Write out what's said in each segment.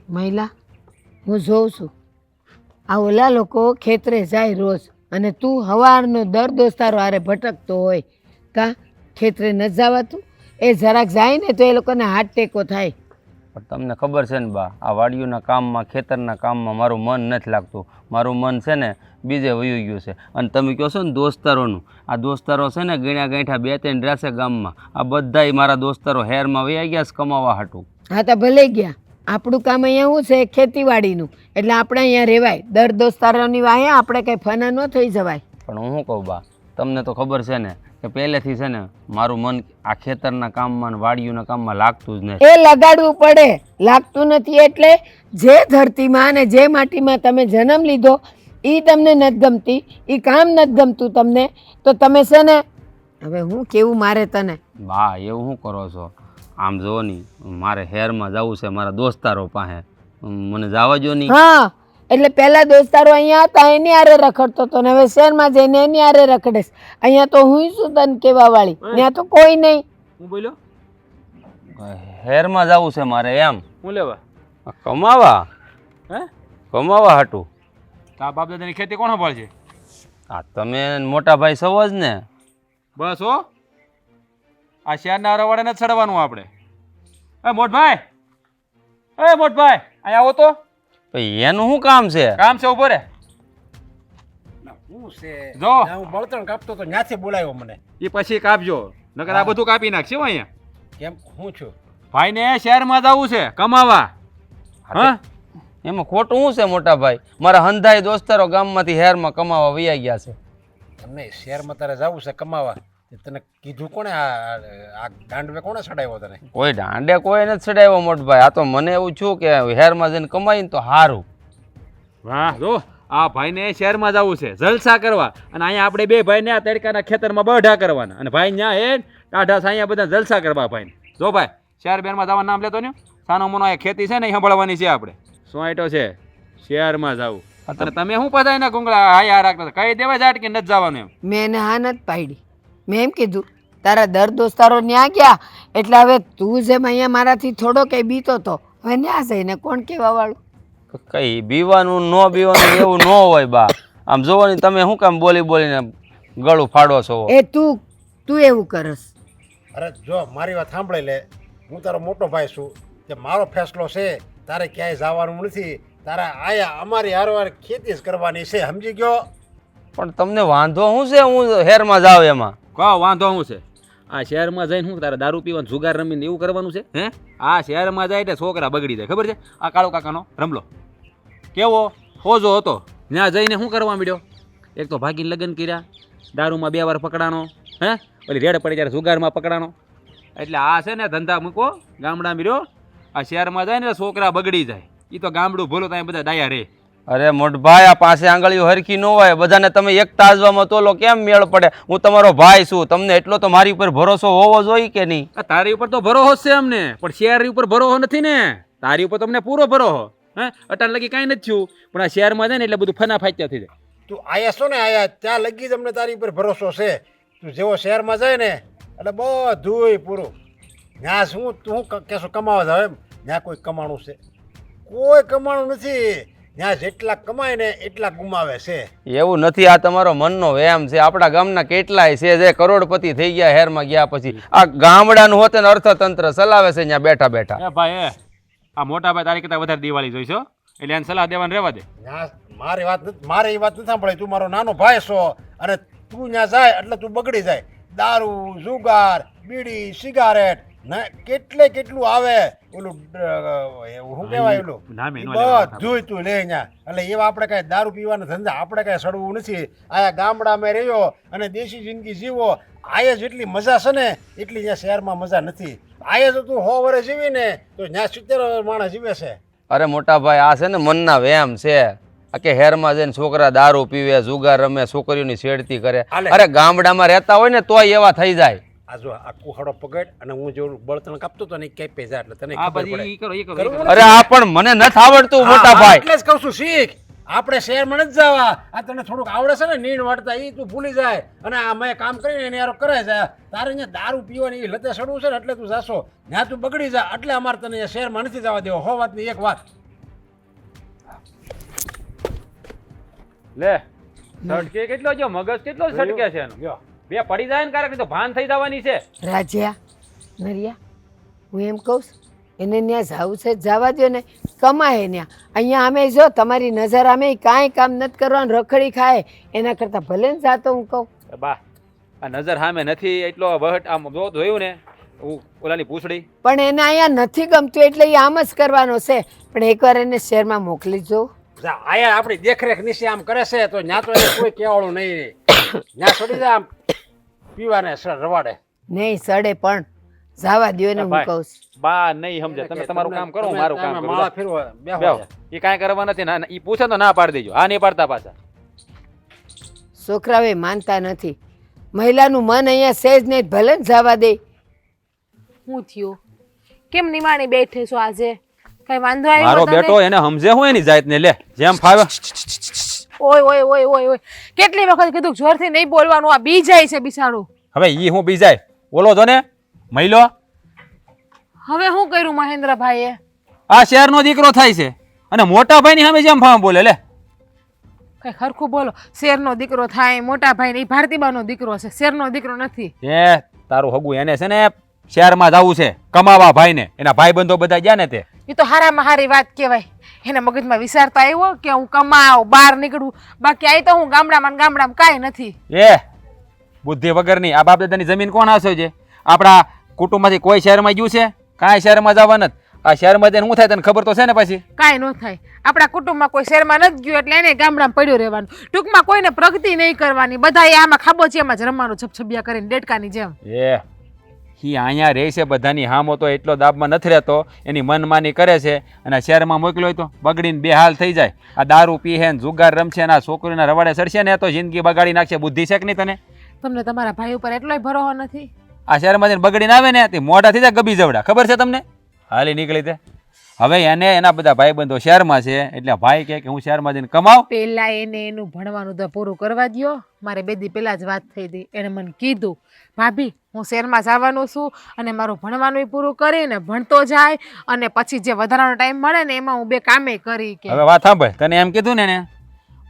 મહિલા હું જોઉં છું આ ઓલા લોકો ખેતરે જાય રોજ અને તું હવારનો દર દોસ્તારો હારે ભટકતો હોય કા ખેતરે ન જવાતું એ જરાક જાય ને તો એ લોકોને હાથ ટેકો થાય. પણ તમને ખબર છે ને બા, આ વાડીઓના કામમાં ખેતરના કામમાં મારું મન નથી લાગતું. મારું મન છે ને બીજે વયું ગયું છે. અને તમે કહો છો ને દોસ્તારોનું, આ દોસ્તારો છે ને ગણ્યા ગાંઠા 2-3 રહેશે ગામમાં. આ બધાય મારા દોસ્તારો હેરમાં વયા ગયા છે કમાવા હાટું. હા તો ભલે ગયા, આપણું કામ અહીંયા શું છે ખેતીવાડીનું, એટલે આપણે અહીંયા રહેવાય. દર દોસ્તારોની વાહે આપણે કંઈ ફના ન થઈ જવાય. પણ હું શું કહું બા, તમને તો ખબર છે ને કે પહેલેથી છે ને મારું મન આ ખેતરના કામમાં ને વાડીઓના કામમાં લાગતું જ નથી. એ લગાડવું પડે, લાગતું નથી એટલે જે ધરતીમાં અને જે માટીમાં તમે જન્મ લીધો એ તમને નથી ગમતી, એ કામ નથી ગમતું તમને, તો તમે છે ને હવે હું કેવું મારે તને. બા એવું શું કરો છો? આમ જો નહીં, મારે હેરમાં જવું છે મારા દોસ્તારો પાસે, મને જવા જો નહીં. હા એટલે પહેલા દોસ્તારો અહીંયા હતા એની હારે રખડતો હતો ને હવે શહેરમાં જઈને એની હારે રખડેશ. અહીંયા તો હું શું તને કેવા વાળી, ત્યાં તો કોઈ નહીં. હું બોલ્યો હેરમાં જવું છે મારે એમ. હું લેવા કમાવા, હે કમાવા હાટું. તા બાપ દાદાની ખેતી કોણ સંભાળશે? આ તમે મોટા ભાઈ સૌ જ ને. બસ હો, આ શહેરના રવાડે નથી ચડવાનું આપણે. એ મોટભાઈ, એ મોટભાઈ અહીંયા આવો તો. ભાઈ એનું શું કામ છે? કામ છે, ઉભો રે. હું છે જો હું બળતણ કાપતો તો ત્યાંથી બોલાવ્યો મને. એ પછી કાપજો, નકર આ બધું કાપી નાખશે હો અહીંયા. કેમ હું છું? ભાઈને શહેરમાં જવું છે કમાવા. હા એમાં ખોટું શું છે મોટા ભાઈ? મારા હંધાઈ દોસ્તારો ગામમાંથી હેરમાં કમાવા વયા ગયા છે. તમને શહેરમાં તારે જવું છે કમાવા, તને કીધું કોણે? આ ગાંડવે કોણે ચડાવ્યો તને? કોઈ દાંડે કોઈ નથી ચડાવ્યો મોટભાઈ. આ તો મને એવું છું કે હેરમાં જઈને કમાઈને તો સારું. વાહ, જો આ ભાઈને શહેરમાં જવું છે જલસા કરવા, અને અહીંયા આપણે બે ભાઈને આ તડકાના ખેતરમાં બઢા કરવાના, અને ભાઈ ત્યાં એ ટાઢા અહીંયા બધા જલસા કરવા ભાઈને. જો ભાઈ શહેર બેરમાં જવાનું નામ લેતો ને, સાનો મોનો આ ખેતી છે ને એ સંભાળવાની છે આપણે. શું આઈટો છે શહેરમાં જવું? અને તમે શું પધાય ને ગુંગળા હાયા રાખતા કઈ દેવા જાટ કે નથી જવાનું એમ? મેં એને હા નથી પાડી. મેં એમ કીધું તારા દર દોસ્તારો ન્યા ગયા એટલે હવે તું જેમ અહીંયા મારાથી થોડો કંઈ બીતો તો હવે ન્યા જઈને કોણ કહેવા વાળું. કઈ બીવાનું ન બીવાનું એવું ન હોય બા. આમ જોવો ને તમે શું કામ બોલી બોલીને ગળું ફાડો છો? એ તું એવું કરસ. અરે જો મારી વાત સાંભળી લે, હું તારો મોટો ભાઈ છું, કે મારો ફેસલો છે, તારે ક્યાંય જવાનું નથી. તારે આયા અમારી હારવાર ખેતી જ કરવાની છે, સમજી ગયો? પણ તમને વાંધો શું છે હું હેરમાં જાઉં એમાં? કહો વાંધો શું છે? આ શહેરમાં જઈને શું તારે દારૂ પીવાનું જુગાર રમીને એવું કરવાનું છે? હે આ શહેરમાં જાય એટલે છોકરા બગડી જાય, ખબર છે? આ કાળો કાકાનો રમલો કેવો હોજો હતો, ત્યાં જઈને શું કરવા માંડ્યો? એક તો ભાગીને લગ્ન કર્યા, દારૂમાં 2 વાર પકડાનો, હે ઓલી રેડ પડી ત્યારે જુગારમાં પકડાનો. એટલે આ છે ને ધંધા મૂકો ગામડા mirયો, આ શહેરમાં જાય ને છોકરા બગડી જાય. એ તો ગામડું ભૂલો ત્યાં બધા ડાયા રે. અરે મોટભાઈ આ પાસે આંગળીઓ હરખી ન હોય, બધાને તમે એક તાજવામાં તોલો કેમ મેળ પડે? હું તમારો ભાઈ છું, તમને એટલો તો મારી ઉપર ભરોસો હોવો જોઈએ કે નહીં? તારી ઉપર તો ભરોસો છે અમને, પણ શહેર ઉપર ભરોસો નથી ને. તારી ઉપર તમને પૂરો ભરોસો. હે અટાણ લગી કાંઈ નથી થયું, પણ આ શહેરમાં જાય ને એટલે બધું ફના ફાચ્યા થઈ જાય. તું આયા છો ને, આયા ત્યાં લગી જ અમને તારી ઉપર ભરોસો છે. તું જેવો શહેરમાં જાય ને એટલે બધુંય પૂરું. ત્યાં શું તું કહેશો કમાવા જાવ એમ? ત્યાં કોઈ કમાણું છે? કોઈ કમાણું નથી. ત્યાં જેટલા કમાય ને એટલા ગુમાવે છે. એવું નથી, આ તમારો મનનો વહેમ છે. આપણા ગામના કેટલાય છે જે કરોડપતિ થઈ ગયા હેરમાં ગયા પછી. આ ગામડાનું હોતે ને અર્થતંત્ર ચલાવે છે ત્યાં બેઠા બેઠા. એ ભાઈ આ મોટા ભાઈ તારી કરતા વધારે દિવાળી જોઈશો, એટલે એને સલાહ દેવાની રહેવા દે. ત્યાં મારે એ વાત નથી સાંભળે. તું મારો નાનો ભાઈ છો અને તું ત્યાં જાય એટલે તું બગડી જાય. દારૂ, જુગાર, બીડી, સિગારેટ ને કેટલું આવે ઓલું શું કહેવાય ઓલું બધું તું લે ત્યાં. એટલે એવા આપણે કાંઈ દારૂ પીવાના ધંધા આપણે કાંઈ સડવું નથી. આયા ગામડામાં રહ્યો અને દેશી જિંદગી જીવો. આયા જેટલી મજા છે ને એટલી ત્યાં શહેરમાં મજા નથી. આયા જો તું 100 વર્ષ જીવી ને તો ત્યાં 70 માણસ જીવે છે. અરે મોટા ભાઈ આ છે ને મનના વહેમ છે. આ કે હેરમાં જઈને છોકરા દારૂ પીવે, જુગાર રમે, છોકરીઓની છેડતી કરે. અરે ગામડામાં રહેતા હોય ને તોય એવા થઈ જાય. આ જો આ કુહાડો પકડ અને હું જેવું બળતણ કાપતો તો ને ક્યાંય પૈસા એટલે તને ખબર પડે. અરે આ પણ મને નથી આવડતું મોટા ભાઈ. એટલે જ કહું છું શીખ. આપણે શહેરમાં નથી જવા. આ તને થોડુંક આવડે છે ને નીણ વાળતા એ તું ભૂલી જાય અને આ મેં કામ કરીને એને યારો કરે જાય. તારે અહીંયા દારૂ પીવાની લતે સડવું છે ને એટલે તું જાશો ત્યાં તું બગડી જા. એટલે અમારે તને શહેરમાં નથી જવા દેવો. હો વાતની એક વાત. લે સટકે કેટલો જો મગજ કેટલો સટકે છે એનો લ્યો. બે પડી જાય ને કારણ તો ભાન થઈ જવાની છે. રાજ્યા નરિયા હું એમ કહું છું, એને ત્યાં જવું છે જવા દો ને, કમાય ત્યાં. અહીંયા અમે જો તમારી નજર અમે કાંઈ કામ નથી કરવાનું, રખડી ખાય એના કરતાં ભલે ને જાતો હું કહું. બા આ નજર સામે નથી એટલો વહટ આમ જો જોયું ને હું ઓલાની પૂછડી પણ એને અહીંયા નથી ગમતું એટલે એ આમ જ કરવાનો છે. પણ એકવાર એને શહેરમાં મોકલી જ જોઉં. જા, આયા આપણી દેખરેખ નીચે આમ કરે છે તો ન્યા તો એને કોઈ કહેવાળું નહીં રે. ન્યા છોડી દે આમ પીવાને રવાડે. નહીં સડે પણ જવા દો એને હું ભાઈ. કહું છું. બા નહીં સમજે તમે તમારું કામ કરો હું મારું કામ કરું માળા ફેરવો બેહો બેહો. એ કાંઈ કરવા નથી ના એ પૂછે તો ના પાડી દેજો હા નહીં પાડતા પાછા છોકરાઓ એ માનતા નથી. મહિલાનું મન અહીંયા સહેજ નહીં, ભલે ને જવા દે. હું થયું કેમ નિમાણી બેઠે છો આજે? કઈ વાંધો આવ્યો મારો તને? બેટો એને સમજે હું એની જાતને લે જેમ ફાવે ઓય ઓય ઓય ઓય ઓય કેટલી વખત કીધું જોરથી નહીં બોલવાનું, આ બી જાય છે બિચારું. હવે ઈ હું બીજાય ઓલો જો ને મહિલો હવે શું કર્યું મહેન્દ્રભાઈએ? આ શહેરનો દીકરો થાય છે અને મોટા ભાઈની સામે જેમ ફાવે બોલે લે કઈ ખરખું બોલો. શેરનો દીકરો થાય, મોટા ભાઈ નહીં, ભારતીબાનો દીકરો છે, શેરનો દીકરો નથી. એ તારું હગું એને છે ને શહેરમાં જવું છે કમાવા ભાઈને, એના ભાઈબંધો બધા ગયા ને તે એ તો હારામાં હારી વાત કહેવાય. એના મગજમાં વિચારતા આવ્યો કે હું કમાવ બહાર નીકળું, બાકી આ તો હું ગામડામાં ને ગામડામાં કાંઈ નથી. એ બુદ્ધિ વગરની આ બાપ દાદાની જમીન કોણ હાંસે છે? આપણા કુટુંબમાંથી કોઈ શહેરમાં ગયું છે? કાંઈ શહેરમાં જવા નથી. આ શહેરમાં જઈને શું થાય તને ખબર તો છે ને પછી? કાંઈ ન થાય. આપણા કુટુંબમાં કોઈ શહેરમાં નથી ગયું એટલે એને ગામડામાં પડ્યું રહેવાનું. ટૂંકમાં કોઈને પ્રગતિ નહીં કરવાની, બધા આમાં ખાબોચિયામાં જ રમવાનું, છપછપિયા કરીને ડેડકાની જેમ. એ ઈ અહીંયા રહે છે બધાની હામો તો એટલો દાબમાં નથી રહેતો, એની મનમાની કરે છે અને શહેરમાં મોકલ્યો હોય તો બગડીને બે હાલ થઈ જાય. આ દારૂ પીહે ને જુગાર રમશે ને આ છોકરીના રવાડે ચડશે ને તો જિંદગી બગાડી નાખશે. બુદ્ધિ છે કે નહીં તને? તમને તમારા ભાઈ ઉપર એટલોય ભરોસો નથી? આ શહેરમાં જઈને બગડીને આવે ને તે મોઢા થઈ જાય ગબી જવડા, ખબર છે તમને? હાલી નીકળી દે. હવે એને એના બધા ભાઈબંધો શહેરમાં છે એટલે ભાઈ કહે કે હું શહેરમાં જઈને કમાવ. પેલા એને એનું ભણવાનું તો પૂરું કરવા દ્યો. મારે બે દી પહેલા જ વાત થઈ હતી. એને મને કીધું ભાભી હું શહેરમાં જવાનું છું અને મારું ભણવાનું પૂરું કરીને ભણતો જાય અને પછી જે વધારાનો ટાઈમ મળે ને એમાં હું બે કામે કરી કે. હવે વાત સાંભળ, તને એમ કીધું ને એને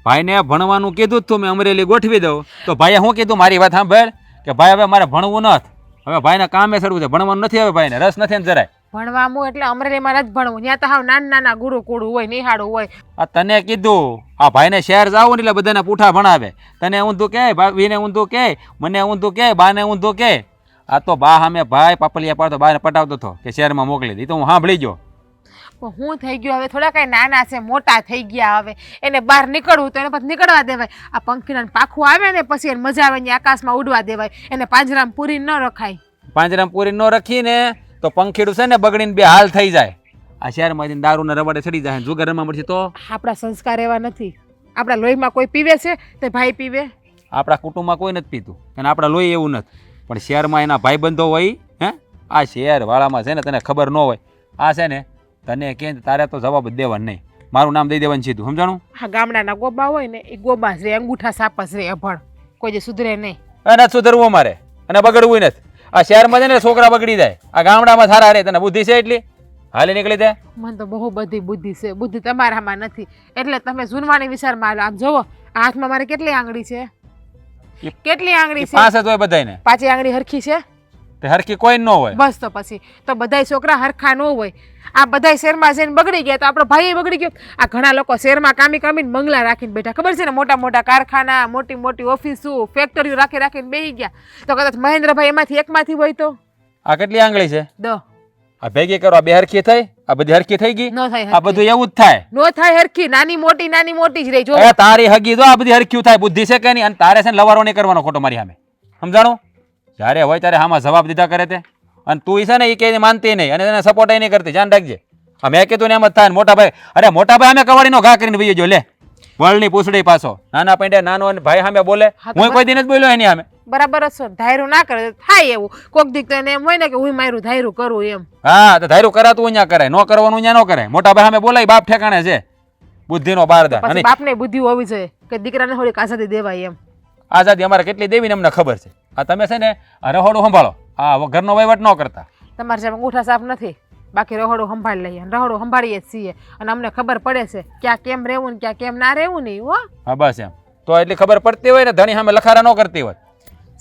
ભાઈને ભણવાનું કીધું જ તું મેં અમરેલી ગોઠવી દઉં તો ભાઈએ શું કીધું મારી વાત સાંભળ કે ભાઈ હવે મારે ભણવું નથી, હવે ભાઈને કામે ચડવું છે, ભણવાનું નથી, હવે ભાઈને રસ નથી ને જરાય. ભણવાનું એટલે અમરેલીમાં નથી ભણવું, ત્યાં તો હાવ નાના નાના ગુરુકુળું હોય, નિહાળું હોય. આ તને કીધું આ ભાઈને શહેર જાવું ને એટલે બધાને પૂઠા ભણાવે. તને ઊંધું કે, ભાભીને ઊંધું કે, મને ઊંધું કે, બાને ઊંધું કે. આ તો બા સામે ભાઈ પાપલિયા પાડતો બાને પટાવતો હતો કે શહેરમાં મોકલી દી તો હું સાંભળી ગયો. પણ હું થઈ ગયું હવે થોડા કાંઈ નાના છે, મોટા થઈ ગયા. હવે એને બહાર નીકળવું તો એને પછી નીકળવા દેવાય. આ પંખીના પાખું આવે ને પછી એને મજા આવે ને આકાશમાં ઉડવા દેવાય. એને પાંજરામાં પૂરી ન રખાય. પાંજરામાં પૂરી ન રાખીને તો પંખીડું છે ને બગડીને બે હાલ થઈ જાય. આ શહેરમાં દારૂના રવાડે ચડી જાય, જુગાર રમવા મળશે તો આપણા સંસ્કાર એવા નથી. આપણા લોહીમાં કોઈ પીવે છે તે ભાઈ પીવે. આપણા કુટુંબમાં કોઈ નથી પીતું અને આપણા લોહી એવું નથી. પણ શહેરમાં એના ભાઈબંધો હોય હે, આ શહેરવાળામાં છે ને તને ખબર ન હોય. આ છે ને તને કે તારે તો જવાબ જ દેવાનું નહીં, મારું નામ દઈ દેવાનું સીધું, સમજાણું? હા ગામડાના ગોબા હોય ને એ ગોબા જ રે, અંગૂઠા સાપસ રે, અભણ કોઈ જે સુધરે નહીં. નથી સુધરવું અમારે અને બગડવું નથી. આ શહેરમાં છે ને છોકરા બગડી જાય, આ ગામડામાં સારા રહે. તને બુદ્ધિ છે એટલી? હાલી નીકળી દે. મને તો બહુ બધી બુદ્ધિ છે, બુદ્ધિ તમારામાં નથી એટલે તમે જૂનવાણી વિચારમાં આમ જોવો. આ હાથમાં મારે કેટલી આંગળી છે? કેટલી આંગળી છે? પાસે જ હોય બધાને. પાછી આંગળી હરખી છે? તે હરખી કોઈ ન હોય. બસ તો પછી તો બધાય છોકરા હરખા ન હોય. આ બધાય શહેરમાં જઈને બગડી ગયા તો આપણો ભાઈ બગડી ગયો. આ ઘણા લોકો શહેરમાં કામી કામીને બંગલા રાખીને બેઠા, ખબર છે ને? મોટા મોટા કારખાના, મોટી મોટી ઓફિસો, ફેક્ટરીઓ રાખીને બેસી ગયા. તો કદાચ મહેન્દ્રભાઈ એમાંથી એકમાંથી હોય તો આ કેટલી આંગળી છે? દ આ ભેગી કરો, આ બે હરખી થઈ, આ બધી હરખી થઈ ગઈ. ન થાય આ બધું એવું જ થાય. નો થાય હરખી, નાની મોટી જ રહી. જો એ તારી હગી જો આ બધી હરખ્યું થાય. બુદ્ધિ છે કે નહીં? અને તારે છે ને લવારો નહીં કરવાનો ખોટો મારી સામે, સમજાણું? જ્યારે હોય ત્યારે આમાં જવાબ દીધા કરે તે. અને તું છે ને એ કઈ માનતી નહીં અને એને સપોર્ટ નહીં કરતી, ધ્યાન રાખજે. મેં કીધું ને એમ જ થાય. મોટા ભાઈ, અરે મોટા ભાઈ અમે કવાડીનો ઘા કરીને વહી જો લે, વળની પૂછડી પાછો. નાના પૈંડે નાનો ભાઈ સામે બોલે, હું કોઈ દિન જ બોલ્યો એની સામે. બરાબર જ છો, ધાયરું ના કરે થાય એવું. કોક દીક તો એને એમ હોય ને કે હું મારું ધાયરું કરું એમ. હા તો ધાયરું કરાતું અહીંયા કરાય, ન કરવાનું અહીંયા ન કરાય. મોટા ભાઈ સામે બોલાય, બાપ ઠેકાણે છે બુદ્ધિનો બારદાન. પછી અને બાપને બુદ્ધિ હોવી જોઈએ કે દીકરાને થોડીક આઝાદી દેવાય એમ. આઝાદી અમારે કેટલી દેવી ને અમને ખબર છે. આ તમે છે ને આ રહોડું સંભાળો, આ ઘરનો વહીવટ ન કરતા. તમારે જેમ અંગૂઠા સાફ નથી. બાકી રહોડું સંભાળી લઈએ અને રહોડું સંભાળીએ જ છીએ અને અમને ખબર પડે છે ક્યાં કેમ રહેવું ને ક્યાં કેમ ના રહેવું નહીં હો. હા બસ એમ તો એટલી ખબર પડતી હોય ને ધણી સામે લખારા ન કરતી હોય.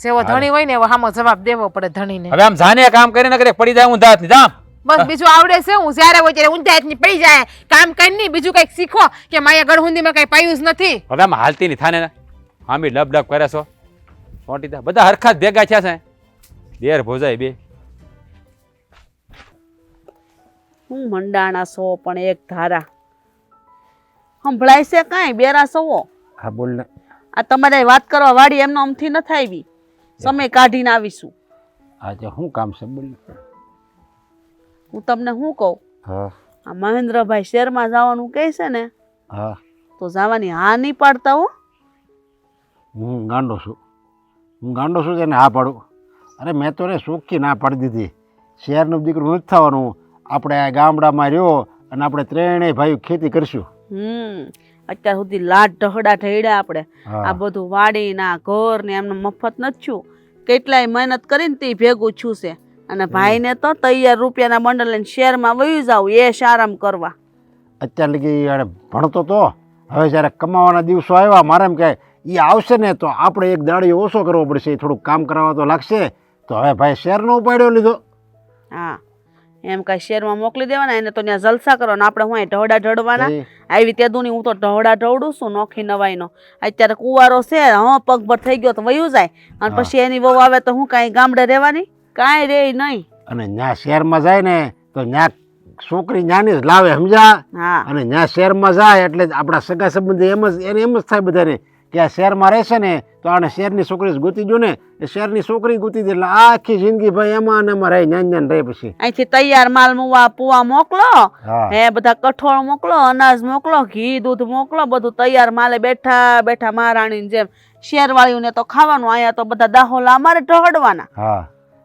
સેવો ધણી હોય ને એવો સામો જવાબ દેવો પડે ધણીને. હવે આમ જાને કામ કરીને કરે પડી જાય હું દાંત ની જામ. બસ બીજું આવડે છે હું જ્યારે હોય ત્યારે ઊંધા હાથની પડી જાય કામ કરીને બીજું કંઈક શીખો કે માયા ગળહુંદીમાં કઈ પાયું જ નથી. હવે આમ હાલતી ની થાને આમી લબ ડબ કરે છો મોટી બધા હરખા જ ભેગા થયા છે દેર ભોજાય બે. હું મંડાણા સો પણ એક ધારા સંભળાય છે કાંઈ બેરા સવો. હા બોલ ને. આ તમારે વાત કરવા વાળી એમનો અમથી નથી આવી સમય કાઢીને આવીશું. આજે શું કામ છે બોલ ને. હું તમને શું કહું હા આ મહેન્દ્રભાઈ શહેરમાં જવાનું કહે છે ને હા તો જવાની હા નહીં પાડતા હો. હું ગાંડો છું તેને હા પાડું. અરે મેં તો રે શોખથી ના પાડી દીધી. શહેરનું દીકરું નથી થવાનું. આપણે આ ગામડામાં રહ્યો અને આપણે ત્રણેય ભાઈઓ ખેતી કરશું. અત્યાર સુધી લાડ ઢહડા ઢળ્યા આપણે હા. આ બધું વાડીના ઘર ને એમને મફત નથી છું કેટલાય મહેનત કરીને તે ભેગું છું છે અને ભાઈને તો તૈયાર રૂપિયાના બંડલ લઈને શહેરમાં વયું જાવ આરામ કરવા. અત્યાર લગી યાર ભણતો તો હવે જ્યારે કમાવાના દિવસો આવ્યા મારે એમ કહે એ આવશે ને તો આપણે એક દાડીઓ ઓછો કરવો પડશે. થોડુંક કામ કરાવવા તો લાગશે. તો હવે ભાઈ શહેરનો ઉપાડ્યો લીધો. હા એમ કાંઈ શહેરમાં મોકલી દેવાના એને તો ત્યાં જલસા કરવાના આપણે હું ઢહડા ઢળવાના. આવી તે દુની હું તો ઢહડા ઢવડું છું નોખી નવાઈનો. અત્યારે કુવારો છે પગભર થઈ ગયો તો વયું જાય અને પછી એની વહુ આવે તો હું કાંઈ ગામડે રહેવાની કાંઈ રે નહીં. અને ત્યાં શહેરમાં જાય ને તો ત્યાં છોકરી ન્યાની જ લાવે સમજા. હા અને ત્યાં શહેરમાં જાય એટલે આપણા સગા સંબંધી એમ જ થાય બધાને કે આ શહેરમાં રહેશે ને તો આને શહેરની છોકરી ગોતી જો ને એ શહેરની છોકરી ગોતી દે એટલે આખી જિંદગી ભાઈ એમાં ને એમાં રહે જ્ઞાન રહે. પછી અહીંથી તૈયાર માલ મુવા પુવા મોકલો હા હે બધા કઠોળ મોકલો અનાજ મોકલો ઘી દૂધ મોકલો બધું તૈયાર માલે બેઠા બેઠા મહારાણીની જેમ. શહેરવાળીઓને તો ખાવાનું અહીંયા તો બધા દાહોલા અમારે ઢહડવાના હા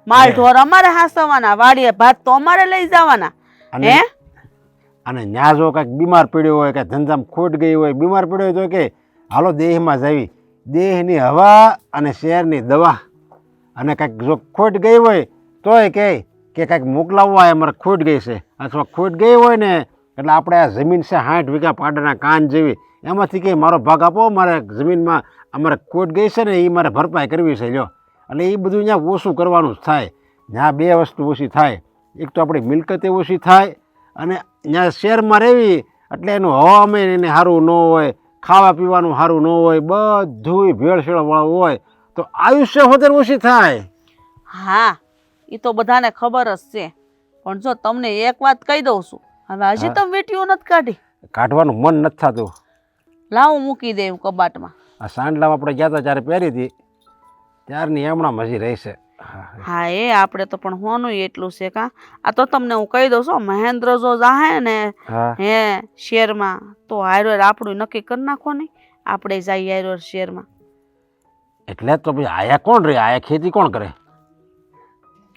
માલ ઢોર અમારે હાસવાના વાડીએ ભાત તો અમારે લઈ જવાના. અને હે અને ન્યા જો કાંઈક બીમાર પડ્યો હોય કે ધંધામાં ખોટ ગઈ હોય બીમાર પડ્યો હોય તો કે હાલો દેહમાં જાવી દેહની હવા અને શહેરની દવા. અને કાંઈક જો ખોટ ગઈ હોય તોય કે કાંઈક મોકલાવવા અમારે ખોટ ગઈ છે અથવા ખોટ ગઈ હોય ને એટલે આપણે આ જમીન છે 60 વીઘા પાડાના કાન જેવી એમાંથી કે મારો ભાગ આપો મારે જમીનમાં અમારે ખોટ ગઈ છે ને એ મારે ભરપાઈ કરવી છે લ્યો. એટલે એ બધું ત્યાં ઓછું કરવાનું જ થાય. ત્યાં બે વસ્તુ ઓછી થાય. એક તો આપણી મિલકતે ઓછી થાય અને ત્યાં શહેરમાં રહેવી એટલે એનું હવામાન એને સારું ન હોય ખાવા પીવાનું સારું ન હોય બધું ભેળસેળવાળું હોય તો આયુષ્ય હોતે ઓછી થાય. હા એ તો બધાને ખબર જ છે પણ જો તમને એક વાત કહી દઉં છું હવે હજી તમે વીટીઓ નથી કાઢી કાઢવાનું મન નથી થતું. લાવું મૂકી દે કબાટમાં. આ સાંડલામાં આપણે ગયા હતા ત્યારે પહેરી હતી ત્યારની એમણાં હજી રહેશે. હા એ આપણે તો પણ હોનું એટલું છે કા. આ તો તમને હું કહી દઉં છું મહેન્દ્ર જો જાહે ને હા હે શેરમાં તો હારો આપણું નક્કી કરી નાખો નહીં આપણે જઈએ હારો શેરમાં. એટલે જ તો પછી આયા કોણ રહે આયા ખેતી કોણ કરે.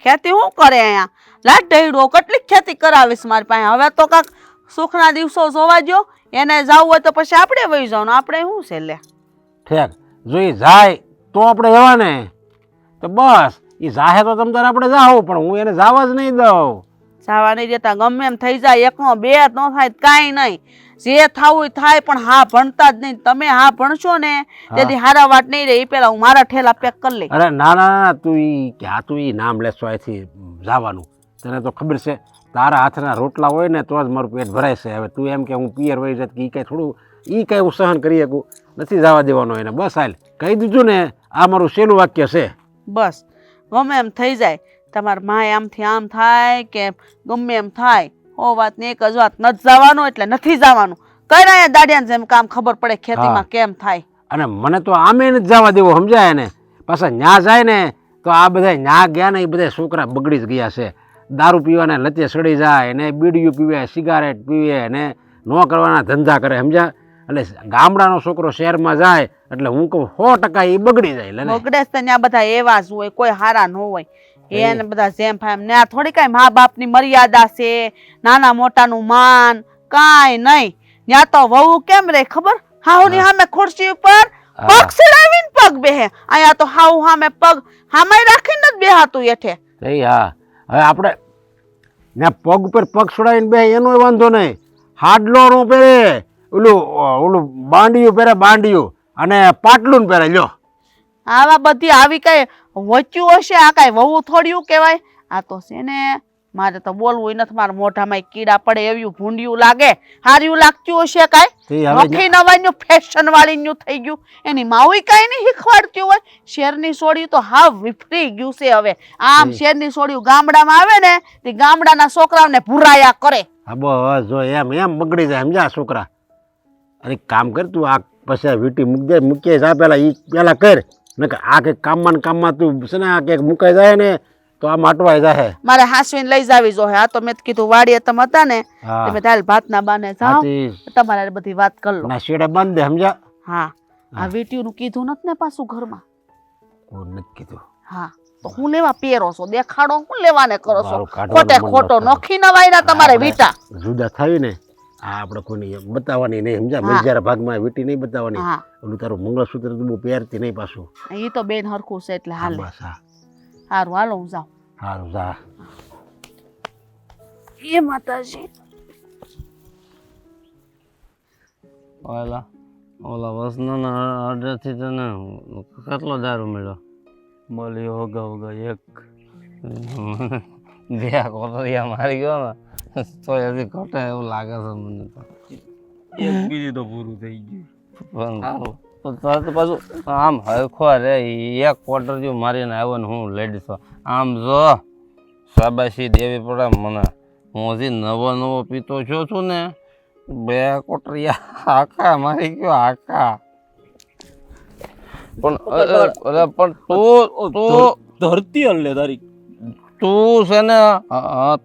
ખેતી શું કરે અહીંયા લાટ ઢેડો કેટલીક ખેતી કરાવીશ મારી પાસે. હવે તો કાંક સુખના દિવસો જોવા જો એને જવું હોય તો પછી આપણે વહી જવાનું આપણે શું છે લે. ઠેક જો એ જાય તો આપણે જવા ને તો બસ એ જાહે તો તમ તારે આપણે જાઓ પણ હું એને જવા જ નહીં દઉં. જવા નહીં દેતા ગમે એમ થઈ જાય એકનો બે ન થાય કાંઈ નહીં જે થવું થાય પણ હા ભણતા જ નહીં. તમે હા ભણશો ને તેથી હારા વાત નહીં રહે. એ પેલા હું મારા ઠેલા પેક કરી લઈ. અરે ના ના ના તું ઈ નામ લેશો અહીંથી જવાનું. તને તો ખબર છે તારા હાથના રોટલા હોય ને તો જ મારું પેટ ભરાય છે. હવે તું એમ કે હું પિયર વહી જત કે એ કાંઈ થોડું એ કાંઈ હું સહન કરી શકું નથી જવા દેવાનો એને. બસ હાલ કહી દીધું ને આ મારું સહેલું વાક્ય છે. બસ ગમે એમ થઈ જાય તમારા માય આમથી આમ થાય કે ગમે એમ થાય ઓ વાત ને એક જ વાત નથી જવાનું એટલે નથી જવાનું. કઈ રહ્યા દાડિયાને જેમ કામ ખબર પડે ખેતીમાં કેમ થાય. અને મને તો આમે નથી જવા દેવો સમજાય ને. પાછા ન્યા જાય ને તો આ બધા ન્યા ગયા ને એ બધા છોકરા બગડી જ ગયા છે. દારૂ પીવાને લતે સડી જાય ને બીડીયું પીવે સિગારેટ પીવે ને ન કરવાના ધંધા કરે સમજ્યા. એટલે ગામડાનો છોકરો શહેરમાં જાય એટલે હું કહું 100% એ બગડી જાય. બગડે જ ત્યાં બધા એવા જ હોય કોઈ હારા ન હોય. એને બધા જેમ ફાય ને આ થોડી કઈ મા બાપની મર્યાદા છે નાના મોટાનું માન કાંઈ નહીં. ત્યાં તો વહુ કેમ રે ખબર હાઉની સામે ખુરશી ઉપર પગ સિડાવીને પગ બેહે. અહીંયા તો હાઉ સામે પગ હામે રાખીને જ બેહાતું એઠે. હા હવે આપણે ને પગ ઉપર પગ છોડાવીને બે એનો વાંધો નહીં. હાડલો નો પહેરે, ઓલું બાંડિયું પહેરે, બાંડિયું, અને પાટલું પહેરે. લ્યો આવા બધી આવી કઈ વચ્યું હશે? આ કઈ વહુ થોડ્યું કહેવાય? આ તો છે ને, મારે તો બોલવું નથી, મારા મોઢામાં કીડા પડે એવું ભૂંડિયું લાગે. હાર્યું લાગતું હશે તે કાંઈ? હવે નોખી નવાઈનું ફેશન વાળીનું થઈ ગયું. એની માવી કાંઈ નહીં શીખવાડતી હોય. શેરની સોડિયું તો હાવ વિફરી ગયું છે હવે. આમ શેરની સોડિયું ગામડામાં આવે ને તે ગામડાના છોકરાઓને ભૂરાયા કરે. હા બસ જો એમ બગડી જાય સમજા છોકરા. અરે કામ કર તું, આ પછી વીટી મૂકી જા પેલા, એ પેલા કર ને આ કંઈક કામમાં તું છે ને આ કંઈક મુકાઈ જાય ને તો આ માટવાઈ જાય. મારે હાસવીને લઈ જાવી જોઈએ. આ તો મેં કીધું વાડીએ તમે હતા ને હા તમે દાલ ભાતના બાને જાઓ, હાથી તમારે બધી વાત કર લો. ના શેડે બાંધ દે સમજા. હા, આ વીટીનું કીધું નથી ને પાછું ઘરમાં. ઓ નથી કીધું. હા, તો હું લેવા પહેરો છો? દેખાડો હું લેવાને કરો છો? મારું કાઢવાનું ખોટે મન ખોટો નહોતું. નોખી નવાઈના તમારે આપણે વીટા. જુદા થાવી ને આ આપણે કોઈની બતાવવાની નહીં સમજા. હા. મજારા ભાગમાં વીટી નહીં બતાવવાની. હા, ઓલું તારું મંગળસૂત્ર તું બહુ પહેરતી નહીં પાછું. એ તો બેન હરખું છે એટલે હાલે. બસ હા સારું, હાલો હું જાઉં. સારું જા. એ માતાજી, ઓલા વસનાના ઓર્ડરથી તને કેટલો દારૂ મળ્યો? મળ્યો હોગા એક બે કોટરિયા મારી ગયો ને તો હજી ઘટે એવું લાગે છે મને તો. એક બીજી તો પૂરું થઈ ગયું. પણ પાછું આમ હરખો રે એક કોટરિયું મારીને આવ્યો ને હું લેડીસો આમ જો શાબાશી દેવી પડે મને. હું હજી નવો પીતો છું ને બે કોટરિયા આખા મારી ગયો આખા. પણ તું ધરતી હલ્લે તારી. તું છે ને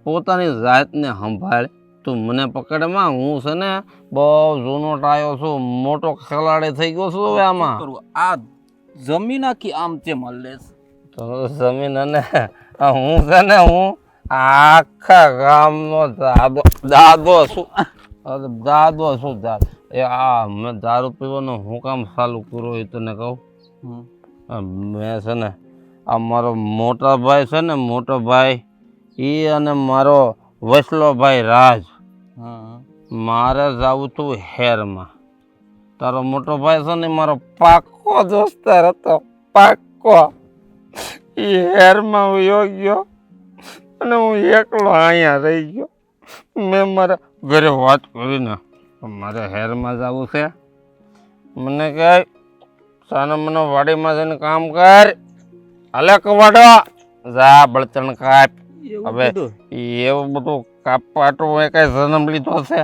પોતાની જાતને સંભાળ. તું મને પકડમાં, હું છે ને બહુ જૂનો ટાયો છું, મોટો ખેલાડી થઈ ગયો છું હવે આમાં. આ જમીન આખી આમ તેમ હલ્લે છે. તો જમીન અને હું છે ને હું આખા ગામનો દાદો છું. એ આ મેં દારૂ પીવાનું હું કામ ચાલુ કર્યું એ તને કહું. મેં છે ને આ મારો મોટા ભાઈ છે ને, મોટો ભાઈ એ અને મારો વસલો ભાઈ રાજ, મારે જવું તું હેરમાં. તારો મોટો ભાઈ છે ને મારો પાક્કો દોસ્તાર હતો, પાક્કો. એ હેરમાં વયો ગયો અને હું એકલો અહીંયા રહી ગયો. મેં મારા ઘરે વાત કરીને મારે હેરમાં જવું છે. મને કહે સાના મને વાડીમાં જઈને કામ કર, હાલે કવાડો જા બળતણ કાપ. હવે એવું બધું કાપવાટું એ કઈ જન્મ લીધો છે?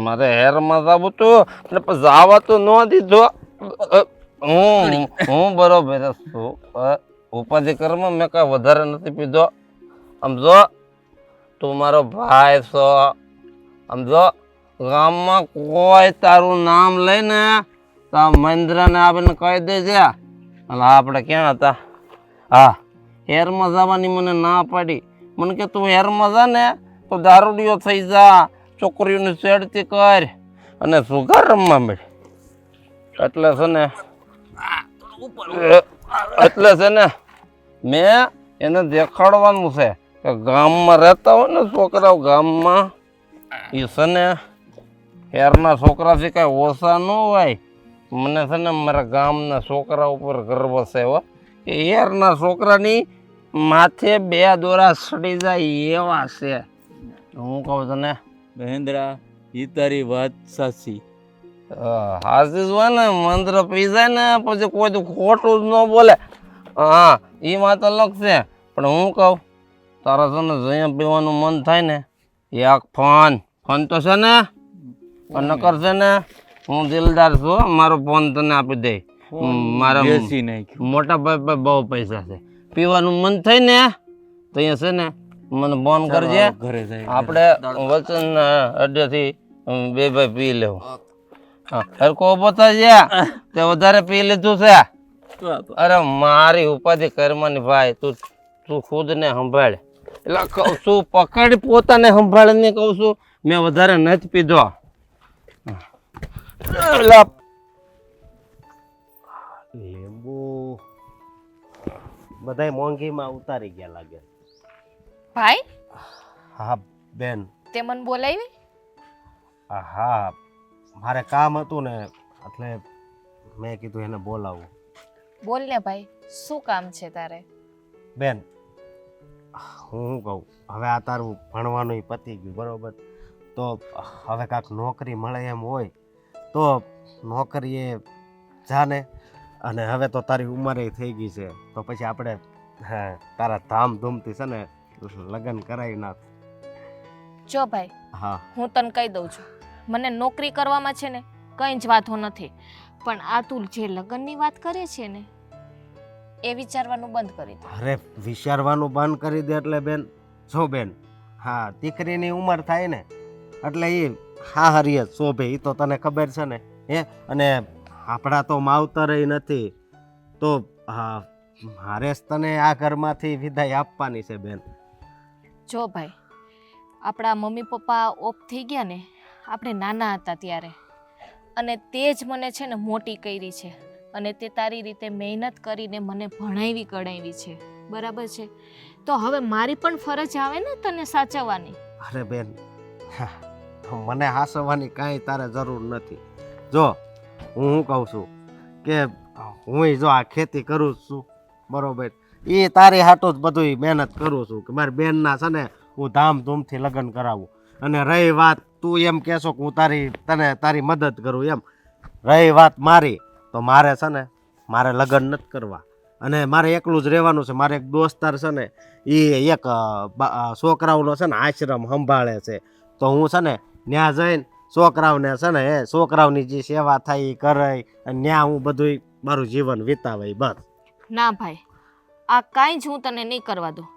મારે હેરમાં જવું તું ને પછી જવા તો ન દીધો. હું બરોબર છું, ઉપાધિ કર્મ મેં કઈ વધારે નથી પીધો. સમજો તું મારો ભાઈ છો. સમજો ગામમાં કોઈ તારું નામ લઈને તો મહેન્દ્રને આવીને કહી દેજે એટલે આપણે ક્યાં હતા. હા, હેરમાં જવાની મને ના પાડી. મને કે તું હેરમાં જા ને તો દારૂડિયો થઈ જા, છોકરીઓની છેડતી કર અને સુગાર રમવા મળે. એટલે છે ને મેં એને દેખાડવાનું છે કે ગામમાં રહેતા હોય ને છોકરાઓ, ગામમાં એ છે ને હેરના છોકરાથી કાંઈ ઓછા ન હોય. મને છે ને મારા ગામના છોકરા ઉપર ગર્વ છે હો. એ હેરના છોકરાની માથે બે દોરા સડી જાય એવા છે. હું કહું તને મહેન્દ્રા, એ તારી વાત સાચી. હાજી હોય ને મંત્ર પી જાય ને પછી કોઈ તો ખોટું જ ન બોલે. હા, એ વાત અલગ છે. પણ હું કહું તારા છે ને જયા પીવાનું મન થાય ને એક ફોન તો છે ને નકર છે ને હું દિલદાર છું, મારો ફોન તને આપી દે. મારા મોટા ભાઈ પર બહુ પૈસા છે. પીવાનું મન થાય ને તો અહીંયા છે ને મને ફોન કરજે, આપણે વચન અડ્ડેથી બે ભાઈ પી લેવું. હા, હરકો ઉભો થજે તે વધારે પી લીધું છે. અરે મારી ઉપાધિ કર્મની ભાઈ, તું ખુદ ને સંભાળ. એટલે કહું છું પકડી પોતાને સંભાળ ને કહું છું મેં વધારે નથી પીધો. લીંબુ બધાય મોંઘીમાં ઉતારી ગયા લાગે. ભાઈ હા બેન. તે મને બોલાવી? હા મારે કામ હતું ને એટલે મેં કીધું એને બોલાવું. બોલ ને ભાઈ, શું કામ છે તારે? બેન હું શું કહું, હવે આ તારું ભણવાનું પતી ગયું બરોબર, તો હવે કાંઈક નોકરી મળે એમ હોય તો નોકરીએ જાને, અને હવે તો તારી ઉંમરે થઈ ગઈ છે તો પછી આપણે તારા ધામધૂમથી છે ને લગ્ન કરાવી નાખ. જો ભાઈ, હા હું તને કહી દઉં છું, મને નોકરી કરવામાં છે ને કંઈ જ વાંધો નથી, પણ આ તું જે લગ્નની વાત કરે છે ને એ વિચારવાનું બંધ કરી દે. અરે વિચારવાનું બંધ કરી દે એટલે બેન જો બેન, હા દીકરીની ઉંમર થાય ને એટલે એ હા હરીએ શોભે, એ તો તને ખબર છે ને હે, અને આપણા તો માવતર નથી તો હા મારે જ તને આ ઘરમાંથી વિદાય આપવાની છે બેન. જો ભાઈ, આપણા મમ્મી પપ્પા ઓફ થઈ ગયા ને આપણે નાના હતા ત્યારે, અને તે જ મને છે ને મોટી કરી છે, અને તે તારી રીતે મહેનત કરીને મને ભણાવી ગણાવી છે, બરાબર છે? તો હવે મારી પણ ફરજ આવે ને તને સાચવવાની. અરે બેન મને હાસવાની કાંઈ તારે જરૂર નથી. જો હું શું કહું છું કે હું જો આ ખેતી કરું જ છું બરોબર, એ તારી હાટો જ બધું મહેનત કરું છું કે મારી બેનના છે ને હું ધામધૂમથી લગ્ન કરાવું, અને રહી વાત તું એમ કહેશો કે હું તારી મદદ કરું એમ, રહી વાત મારી તો મારે છે ને મારે લગ્ન નથી કરવા, અને મારે એકલું જ રહેવાનું છે. મારે એક દોસ્તાર છે ને એ એક છોકરાઓનો છે ને આશ્રમ સંભાળે છે, તો હું છે ને ત્યાં જઈને છોકરાઓને છે ને એ છોકરાઓની જે સેવા થાય એ કરે, અને ત્યાં હું બધું મારું જીવન વિતાવે બસ. ના ભાઈ, આ કાંઈ જ હું તને નહીં કરવા દઉં.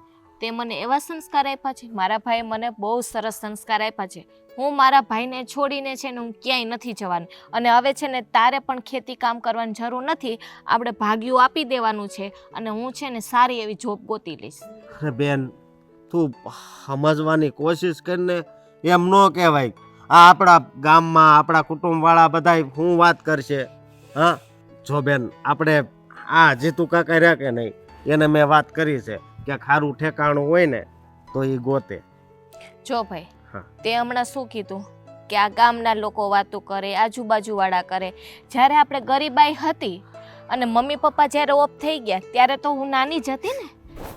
તે મને એવા સંસ્કાર આપ્યા છે, મારા ભાઈએ મને બહુ સરસ સંસ્કાર આપ્યા છે. હું મારા ભાઈને છોડીને છે ને હું ક્યાંય નથી જવાની, અને હવે છે ને તારે પણ ખેતી કામ કરવાની જરૂર નથી, આપણે ભાગ્યું આપી દેવાનું છે, અને હું છે ને સારી એવી જોબ ગોતી લઈશ. અરે બેન તું સમજવાની કોશિશ કરીને, એમ ન કહેવાય. આ આપણા ગામમાં આપણા કુટુંબવાળા બધા શું વાત કરશે? હા જો બેન આપણે આ જીતુ કાકા રહ્યા કે નહીં, એને મેં વાત કરી છે કે ખારું ઠેકાણું હોય ને તો એ ગોતે. જો ભાઈ, હા. તે હમણાં શું કીધું કે આ ગામના લોકો વાતો કરે, આજુબાજુવાળા કરે. જ્યારે આપણે ગરીબાઈ હતી અને મમ્મી પપ્પા જ્યારે ઓફ થઈ ગયા ત્યારે તો હું નાની જ હતી ને,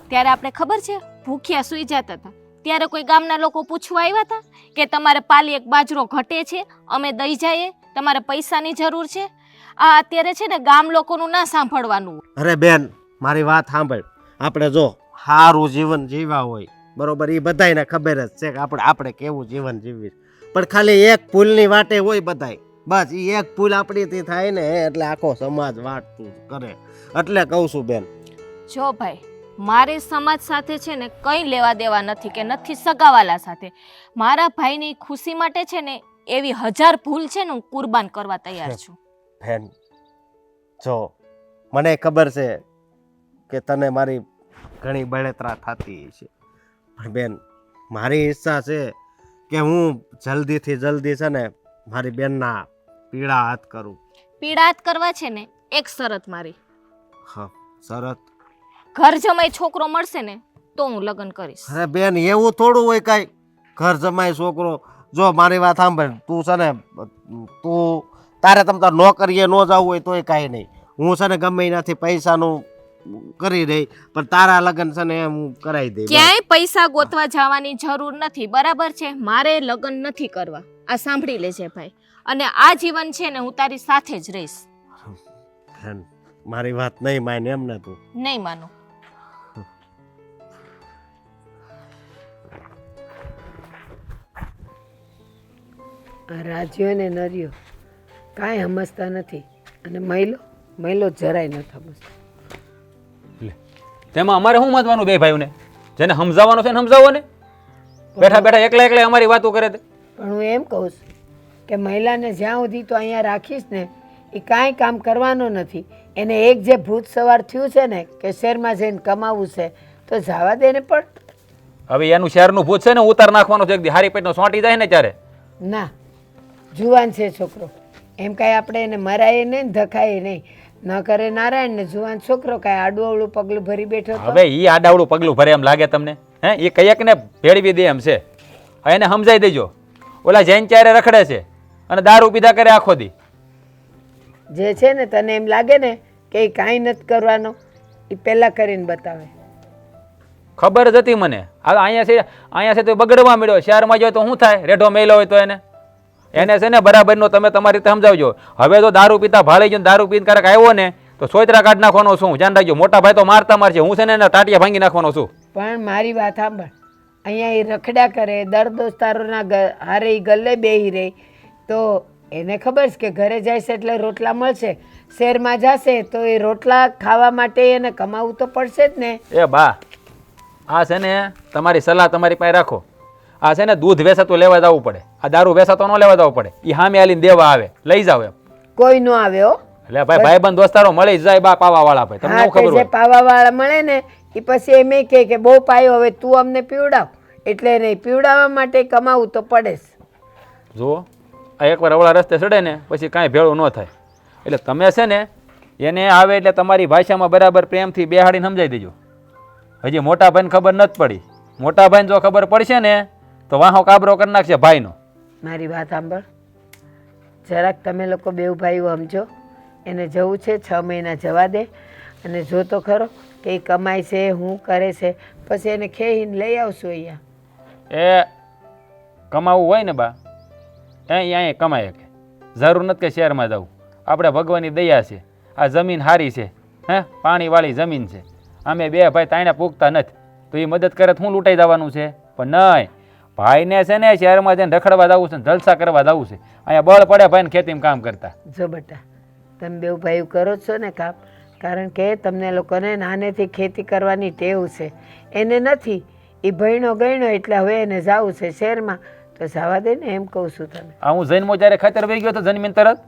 ત્યારે આપણે ખબર છે ભૂખ્યા સૂઈ જતા હતા, ત્યારે કોઈ ગામના લોકો પૂછવા આવ્યા હતા કે તમારે પાલી એક બાજરો ઘટે છે, અમે દઈ જઈએ, તમારે પૈસાની જરૂર છે? આ અત્યારે છે ને ગામ લોકોનું ના સાંભળવાનું. અરે બેન મારી વાત સાંભળ, આપણે જો સારું જીવન જીવ્યા હોય બરોબર, એ બધાને ખબર જ છે કે આપણે કેવું જીવન જીવીએ, પણ ખાલી એક ભૂલની વાટે હોય બધાય, બસ એ એક ભૂલ આપણીથી થાય ને એટલે આખો સમાજ વાટતું કરે. એટલે કહું છું બેન. જો ભાઈ, મારે સમાજ સાથે છે ને કંઈ લેવા દેવા નથી કે નથી સગાવાલા સાથે. મારા ભાઈની ખુશી માટે છે ને એવી 1000 ભૂલ છે ને હું કુરબાન કરવા તૈયાર છું. બેન જો મને ખબર છે કે તને મારી ઘણી બળતરા થતી છે, પણ બેન મારી ઈચ્છા છે કે હું જલ્દીથી જલ્દી છે ને મારી બેનના પીળા હાથ કરું. પીળા હાથ કરવા છે ને એક શરત મારી. હા શરત? ઘર જમાઈ છોકરો મળશે ને તો હું લગ્ન કરીશ. અરે બેન એવું થોડું હોય કાંઈ ઘર જમાય છોકરો? જો મારી વાત સાંભળ, તું છે ને તું તારે તાર નોકરીએ ન જવું હોય તોય કાંઈ નહીં, હું છે ને ગમે એનાથી પૈસાનું કરી દઈ, પણ તારા લગ્ન છે ને એમ હું કરાવી દઈ. ક્યાંય પૈસા ગોતવા જવાની જરૂર નથી, બરાબર છે? મારે લગ્ન નથી કરવા, આ સાંભળી લેજે ભાઈ, અને આ જીવન છે ને હું તારી સાથે જ રહીશ. બેન મારી વાત નહીં માને એમ ને તું? નહીં માનો. આ રાજ્યો ને નર્યો કાંઈ સમજતા નથી, અને મહિલો જરાય ન સમજતો. તેમાં અમારે શું મતવાનું બે ભાઈઓને? જેને સમજાવવાનો છે ને સમજાવો ને, બેઠા બેઠા એકલા એકલા અમારી વાતો કરે. પણ હું એમ કહું છું કે મહિલાને જ્યાં સુધી તો અહીંયા રાખીશ ને એ કાંઈ કામ કરવાનું નથી. એને એક જે ભૂત સવાર થયું છે ને કે શહેરમાં જઈને કમાવું છે તો જવા દે ને. પણ હવે એનું શહેરનું ભૂત છે ને ઉતાર નાખવાનું છે, એક દી હારી પેટનો સોંટી જાય ને ત્યારે. ના, જુવાન છે છોકરો, એમ કાંઈ આપણે એને મરાય નહીં, ધકાય નહીં. ન કરે નારાયણ ને જુવાન છોકરો કાંઈ આડું અવળું પગલું ભરી બેઠો. હવે ઈ આડાવડું પગલું ભરે એમ લાગે તમને? હે, એ કઈક ને ભેળવી દે એમ છે. હવે એને સમજાઈ દેજો. ઓલા જૈન ચારે રખડે છે અને દારૂ પીધા કરે આખો દી. જે છે ને તને એમ લાગે ને કે એ કાંઈ નથી કરવાનો, એ પહેલાં કરીને બતાવે. ખબર જ હતી મને. હવે અહીંયા છે તો બગડવા મળ્યો. શહેરમાં જાય તો શું થાય? રેઢો મેલો હોય તો એને છે ને બરાબરનો તમે તમારી રીતે સમજાવજો. હવે તો દારૂ પીતા ભાળી ગયો, દારૂ પીને ક્યારેક આવ્યો ને તો સોયત્રા કાઢ નાખવાનો છું. ધ્યાન રાખજો. મોટા ભાઈ તો મારતા મારશે, હું છે ને એના ટાટિયા ભાંગી નાખવાનો છું. પણ મારી વાત સાંભળ, અહીંયા એ રખડ્યા કરે, દર દોસ્તારોના હારે એ ગલ્લે બેહી રહી, તો એને ખબર છે કે ઘરે જાય છે એટલે રોટલા મળશે. શહેરમાં જશે તો એ રોટલા ખાવા માટે એને કમાવું તો પડશે જ ને. એ બા, આ છે ને તમારી સલાહ તમારી પાસે રાખો. આ છે ને દૂધ વેચાતું લેવા જવું પડે, આ દારૂ વેચાતો ન લેવા જવું પડે. એ સામે આલીને દેવા આવે, લઈ જાવ એમ. કોઈ નો આવે હો. એટલે ભાઈ ભાઈબંધ દોસ્તારો મળી જ જાય બા, પાવા વાળા ભાઈ. તમને હા, શું ખબર જે હોય? પાવા વાળા મળે ને એ પછી એમ કહે કે બહુ પાયો, હવે તું અમને પીવડાવ. એટલે નહીં, પીવડાવવા માટે કમાવું તો પડે જ. જુઓ, આ એકવાર અવળા રસ્તે ચડે ને પછી કાંઈ ભેળું ન થાય. એટલે તમે છે ને એને આવે એટલે તમારી ભાષામાં બરાબર પ્રેમથી બેહાડીને સમજાવી દેજો. હજી મોટા ભાઈને ખબર નથી પડી. મોટા ભાઈને જો ખબર પડશે ને તો વાહો કાબરો કરી નાખશે ભાઈનો. મારી વાત સાંભળ, જરાક તમે લોકો બેઉ ભાઈઓ સમજો. એને જવું છે 6 મહિના જવા દે, અને જો તો ખરો કે એ કમાય છે, શું કરે છે, પછી એને ખેઈને લઈ આવશું અહીંયા. એ કમાવું હોય ને બા, અહીંયા કમાય શકે. જરૂર નથી કે શહેરમાં જવું. આપણે ભગવાનની દયા છે, આ જમીન સારી છે, પાણીવાળી જમીન છે. અમે બે ભાઈ તાણે પૂગતા નથી તો એ મદદ કરે તો હું લૂંટાઈ જવાનું છે? પણ નહીં, ભાઈને છે ને શહેરમાં જઈને રખડવા જવું છે, જલસા કરવા જવું છે. અહીંયા બળ પડે ભાઈને ખેતીમાં કામ કરતા. જો બેટા, તમે બેઉ ભાઈઓ કરો છો ને કામ, કારણ કે તમને લોકોને નાનેથી ખેતી કરવાની ટેવ છે, એને નથી. એ ભણ્યો ગણ્યો એટલે હવે એને જવું છે શહેરમાં, તો જવા દે ને, એમ કહું છું તને. આ હું જન્મો જ્યારે ખાતર વહી ગયો તો જન્મીન તરત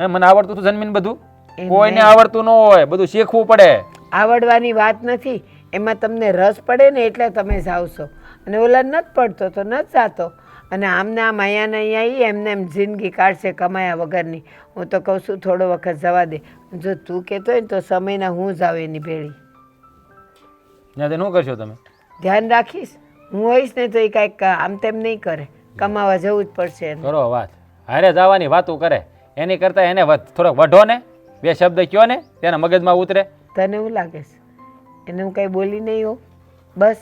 મને આવડતું હતું જન્મીન બધું? એમ કોઈને નહીં. આવડતું ન હોય, બધું શીખવું પડે. આવડવાની વાત નથી, એમાં તમને રસ પડે ને એટલે તમે જાઓ છો, અને ઓલા નથી પડતો તો નથી જાતો. અને આમને આમ અહીંયા ને અહીંયા એમને એમ જિંદગી કાઢશે કમાયા વગરની. હું તો કહું છું થોડો વખત જવા દે. જો તું કહેતો હોય ને તો સમયના હું જાઉં એની ભેળી. ત્યાં શું કરશો તમે? ધ્યાન રાખીશ. હું હોઈશ ને તો એ કાંઈક આમ તેમ નહીં કરે, કમાવા જવું જ પડશે એને. કરો વાત. હારે જવાની વાતો કરે એની કરતાં એને થોડોક વઢો ને, બે શબ્દ કયો ને તેના મગજમાં ઉતરે. તને શું લાગે છે એને હું કાંઈ બોલી નહીં હોઉં? બસ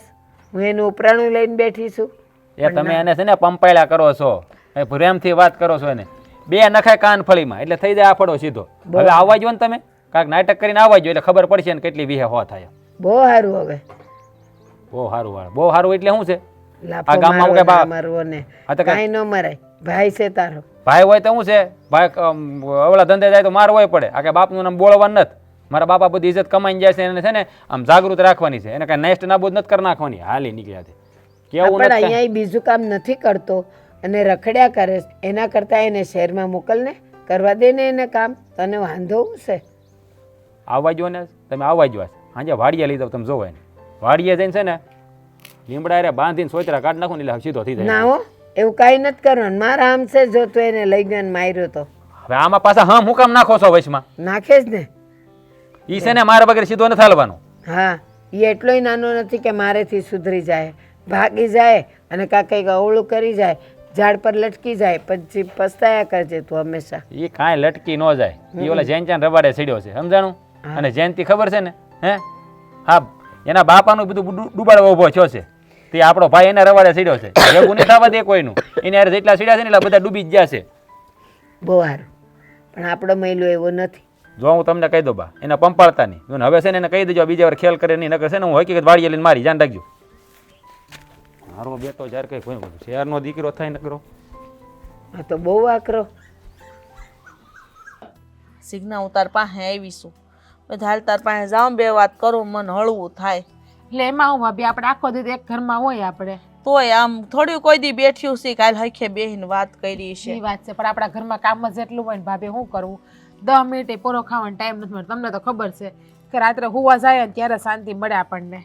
હું એનું ઉપરાણું લઈને બેઠી છું. એ તમે એને છે ને પંપાયલા કરો છો, એ પ્રેમથી વાત કરો છો એને. બે નખાય કાન ફળીમાં એટલે થઈ જાય આફડો સીધો. હવે આવવા જો ને તમે કાંઈક નાટક કરીને આવવા જો એટલે ખબર પડશે ને કેટલી વિહે હો થાય. બહુ સારું. હવે બહુ સારું વાળ, બહુ સારું એટલે શું છે? લાફો આ ગામમાં મારવો કઈ બા- ના મારવો ને આ તો કઈ- કાંઈ ન મરાય. ભાઈ છે તારો. ભાઈ હોય તો શું છે? ભાઈ અવળા ધંધે જાય તો માર હોય પડે. આ કે બાપનું નામ બોલવાનું નથી. મારા બાપા બધી ઇજ્જત કમાઈને જાય છે, એને છે ને આમ જાગૃત રાખવાની છે. એને કાંઈ નેસ્ટ નાબૂદ નથી કરી નાખવાની. હાલી નીકળ્યા છે કેવું પણ નથી. અહીંયા ઈ બીજું કામ નથી કરતો અને રખડ્યા કરે છે. એના કરતાં એને શહેરમાં મોકલ ને, કરવા દે ને એને કામ. તને વાંધો શું છે? આવવા જો ને તમે, આવવા જો સાંજે વાડીએ લઈ જાવ. તમે જોવો એને વાડીએ જઈને છે ને લીમડા રે બાંધીને સોયતરા કાઢ નાખો ને એટલે સીધો થઈ ના જાય. હો, એવું કાંઈ નથી કરવાનું. મારા આમ છે, જો તું એને લઈ ગયો ને માર્યો તો હવે આમાં પાછા હમ હું કામ નાખો છો વચમાં? નાખે જ ને. ઈ છે ને મારા વગર સીધો નથી હાલવાનો. હા, એ એટલોય નાનો નથી કે મારેથી સુધરી જાય, ભાગી જાય અને કાં કંઈક અવળું કરી જાય, ઝાડ પર લટકી જાય, પછી પસ્તાયા કરજે તું હંમેશા. એ કાંઈ લટકી ન જાય. એ ઓલા જૈનચાન રવાડે સીડ્યો છે, સમજાણું? અને જયંતિ ખબર છે ને? હા, એના બાપાનું બધું ડૂબાડવા ઉભો થયો છે. તે આપણો ભાઈ એને રવાડે સીડ્યો છે. ભેગું નહીં થવા દે કોઈનું. એને યાર જેટલા સીડ્યા છે ને એટલા બધા ડૂબી જ ગયા છે. બહુ સારું. પણ આપણો મહિલો એવો નથી. જો હું તમને કહી દઉં બા, એને પંપાળતા નહીં. હવે છે ને એને કહી દેજો બીજા વાર ખેલ કરે નહીં, નકર છે ને હું હકીકત વાડીએ લઈને મારી જાન રાખજો. મારો બેટો જ્યારે કઈ કોઈ શહેરનો દીકરો થાય નકરો. આ તો બહુ આકરો. સિગ્ના હું તાર પાસે આવીશું, પછી હાલ તાર પાસે જાઉં, બે વાત કરું, મને હળવું થાય. એટલે એમાં હું ભાભી આપણે આખો દી એક ઘરમાં હોય આપણે. તોય આમ થોડી કોઈ દી બેઠ્યું છે, કાલ હખે બેહીને વાત કરી છે. એ વાત છે, પણ આપણા ઘરમાં કામ જ એટલું હોય ને ભાભી, શું કરવું? 10 મિનિટે પૂરો ખાવાનો ટાઈમ નથી મળતો. તમને તો ખબર છે કે રાત્રે હુવા જાય ને ત્યારે શાંતિ મળે આપણને.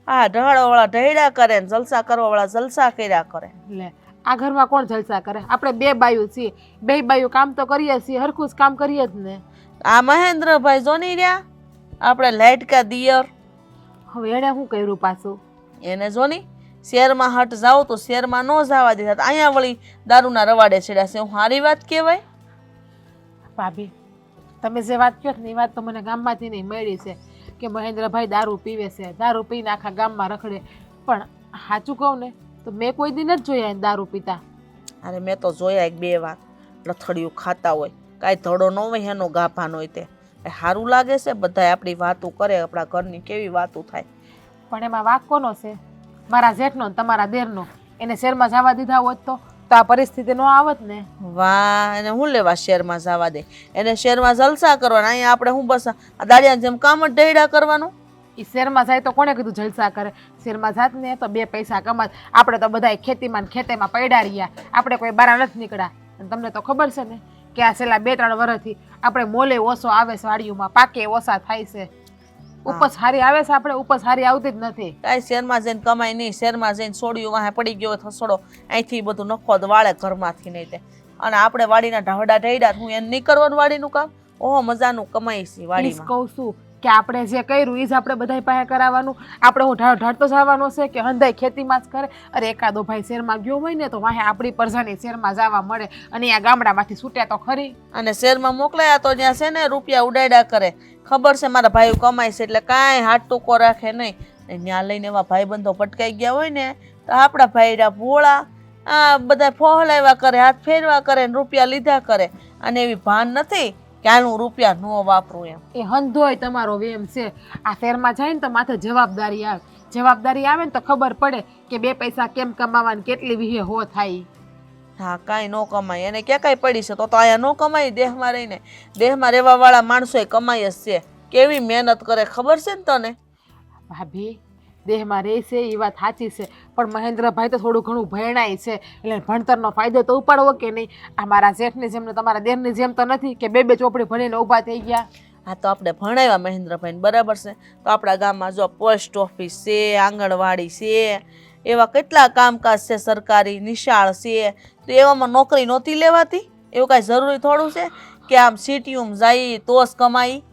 આ ઢળવાળા ઢળ્યા કરે ને જલસા કરવાવાળા જલસા કર્યા કરે. એટલે આ ઘરમાં કોણ જલસા કરે? આપણે બે બાયું છીએ, બે બાયું કામ તો કરીએ છીએ, હરખું જ કામ કરીએ જ ને. આ મહેન્દ્રભાઈ જોની રહ્યા, આપણે લાઈટકા દિયર, હવે એણે શું કર્યું પાછું? એને જોની શહેરમાં હટ જાઉં તો શહેરમાં ન જવા દીધા તો અહીંયા વળી દારૂના રવાડે ચડ્યા છે. હું સારી વાત કહેવાય? ભાભી તમે જે વાત કહો ને એ વાત તો મને ગામમાંથી નહીં મળી છે કે મહેન્દ્રભાઈ દારૂ પીવે છે, દારૂ પીને આખા ગામમાં રખડે. પણ સાચું કહું ને તો મેં કોઈ દી નથી જોયા એને દારૂ પીતા. અરે મેં તો જોયા એક બે વાર લથડિયું ખાતા હોય, કાંઈ ધડો ન હોય એનો ગાભાન હોય તે. એ સારું લાગે છે? બધાય આપણી વાતો કરે, આપણા ઘરની કેવી વાતો થાય. પણ એમાં વાક કોનો છે? મારા જેઠનો ને તમારા દેરનો. એને શહેરમાં જવા દીધા હોત તો આ પરિસ્થિતિ ન આવત ને. વાહ, એને હું લેવા શહેરમાં જવા દે? એને શહેરમાં જલસા કરવાના, અહીંયા આપણે હું બસ આ દાડિયાની જેમ કામ જ ઢેડા કરવાનું. એ શહેરમાં જાય તો કોને કીધું જલસા કરે? શહેરમાં જાત ને તો બે પૈસા કમાત. આપણે તો બધા ખેતીમાં ને ખેતેમાં પડ્યા રહ્યા, આપણે કોઈ બારા નથી નીકળ્યા. અને તમને તો ખબર છે ને કે આ છેલ્લા 2-3 વર્ષથી આપણે મોલે ઓછો આવે છે, વાડીઓમાં પાકે ઓછા થાય છે. ઉપજ સારી આવે છે, આપણે ઉપજ સારી આવતી જ નથી. કાંઈ શહેરમાં જઈને કમાય નહીં, શહેરમાં જઈને છોડ્યું વાહે પડી ગયો થસડો, અહીંથી બધું નખો વાળે ઘરમાંથી નહીં તે. અને આપણે વાડીના ઢાવડા ઢેડા, હું એને નહીં કરવાનું વાડીનું કામ. ઓહો, મજાનું કમાઈ છે ઈ જ વાડીમાં. કહું છું કે આપણે જે કર્યું એ જ આપણે બધા પાસે કરાવવાનું. આપણે હું ઢાળતો જવાનો છે કે હંધાઈ ખેતીમાં જ કરે? અરે એકાદો ભાઈ શહેરમાં ગયો હોય ને તો વાહે આપણી પ્રજાની શહેરમાં જવા મળે અને આ ગામડામાંથી છૂટ્યા તો ખરી. અને શહેરમાં મોકલાયા તો ત્યાં છે ને રૂપિયા ઉડાડ્યા કરે. ખબર છે મારા ભાઈઓ કમાય છે એટલે કાંઈ હાથ ટૂંકો રાખે નહીં. ત્યાં લઈને એવા ભાઈબંધો ભટકાઈ ગયા હોય ને તો આપણા ભાઈડા ભોળા આ બધા ફોહલાવ્યા કરે, હાથ ફેરવા કરે ને રૂપિયા લીધા કરે. અને એવી ભાન નથી કે હાલું રૂપિયા ન વાપરું એમ. એ હંધોય તમારો વેમ છે. આ શહેરમાં જાય ને તો માથે જવાબદારી આવે. જવાબદારી આવે ને તો ખબર પડે કે 2 પૈસા કેમ કમાવાની, કેટલી વિહે હો થાય. હા, કાંઈ ન કમાય. એને ક્યાં કાંઈ પડી છે તો અહીંયા ન કમાય. દેહમાં રહીને, દેહમાં રહેવાવાળા માણસોએ કમાય જ છે. કેવી મહેનત કરે ખબર છે ને તને? ભાભી દેહમાં રહે છે એ વાત સાચી છે, પણ મહેન્દ્રભાઈ તો થોડું ઘણું ભણાય છે એટલે ભણતરનો ફાયદો તો ઉપાડવો કે નહીં. આ મારા જેઠની જેમ ને તમારા દેરની જેમ તો નથી કે 2 ચોપડી ભણીને ઊભા થઈ ગયા. હા, તો આપણે ભણાવ્યા મહેન્દ્રભાઈને, બરાબર છે. તો આપણા ગામમાં જો પોસ્ટ ઓફિસ છે, આંગણવાડી છે, એવા કેટલા કામકાજ છે, સરકારી નિશાળ છે. તો એવામાં નોકરી નહોતી લેવાતી? એવું કાંઈ જરૂરી થોડું છે કે આમ સિટીમાં જાય તો જ કમાઈ?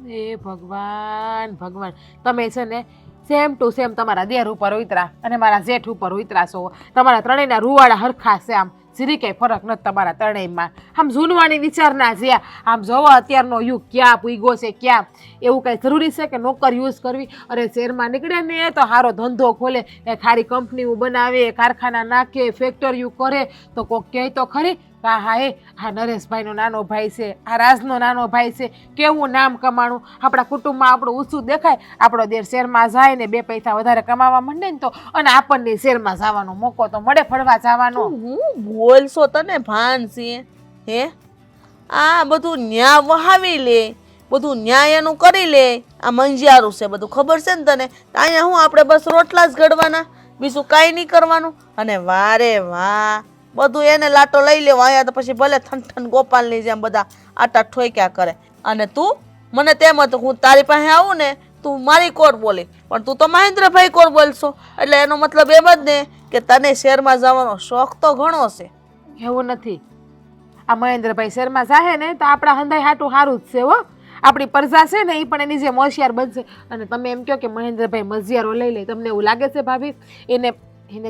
એ ભગવાન ભગવાન, તમે છે ને સેમ ટુ સેમ તમારા દેર ઉપર ઉતરા અને મારા જેઠ ઉપર ઉતરા છો. તમારા ત્રણેયના રૂવાડા હરખા છે, આમ જરી કંઈ ફરક નથી તમારા ત્રણેયમાં. આમ જૂનવાની વિચારના છે. આમ જોવો અત્યારનો યુગ ક્યાં પૂગ્યો છે, ક્યાં. એવું કાંઈ જરૂરી છે કે નોકર યુઝ કરવી? અરે શહેરમાં નીકળે ને તો સારો ધંધો ખોલે, એ ખારી કંપનીઓ બનાવે, કારખાના નાખે, ફેક્ટરીઓ કરે તો કોક કહે તો ખરી હા એ આ નરેશભાઈનો નાનો ભાઈ છે, આ રાજનો નાનો ભાઈ છે, કેવું નામ કમાણું. આપણા કુટુંબમાં આપણું ઊંચું દેખાય. આપણો દેર શહેરમાં જાય ને 2 પૈસા વધારે કમાવા માંડે ને તો અને આપણને શહેરમાં જવાનો મોકો તો મળે, ફરવા જવાનો. હું બોલશો તને ભાન છે હે? આ બધું ન્યા વહાવી લે, બધું ન્યાય એનું કરી લે. આ મંજિયારું છે બધું, ખબર છે ને તને? અહીંયા હું આપણે બસ રોટલા જ ઘડવાના, બીજું કાંઈ નહીં કરવાનું. અને વારે વાહ બધું એને લાટો લઈ લેવો. અહીંયા તો પછી ભલે ઠન ગોપાલની જેમ બધા આટા ઠોક્યા કરે. અને તું મને તેમ હતું હું તારી પાસે આવું ને તું મારી કોર બોલી, પણ તું તો મહેન્દ્રભાઈ કોર બોલશો. એટલે એનો મતલબ એમ જ ને કે તને શહેરમાં જવાનો શોખ તો ઘણો છે. એવું નથી. આ મહેન્દ્રભાઈ શહેરમાં જાહે ને તો આપણા હંધાઈ હાટું સારું જ છે હો. આપણી પ્રજા છે ને એ પણ એની જેમ હોશિયાર બનશે. અને તમે એમ કહો કે મહેન્દ્રભાઈ મજિયારો લઈ લે, તમને એવું લાગે છે ભાભી? એને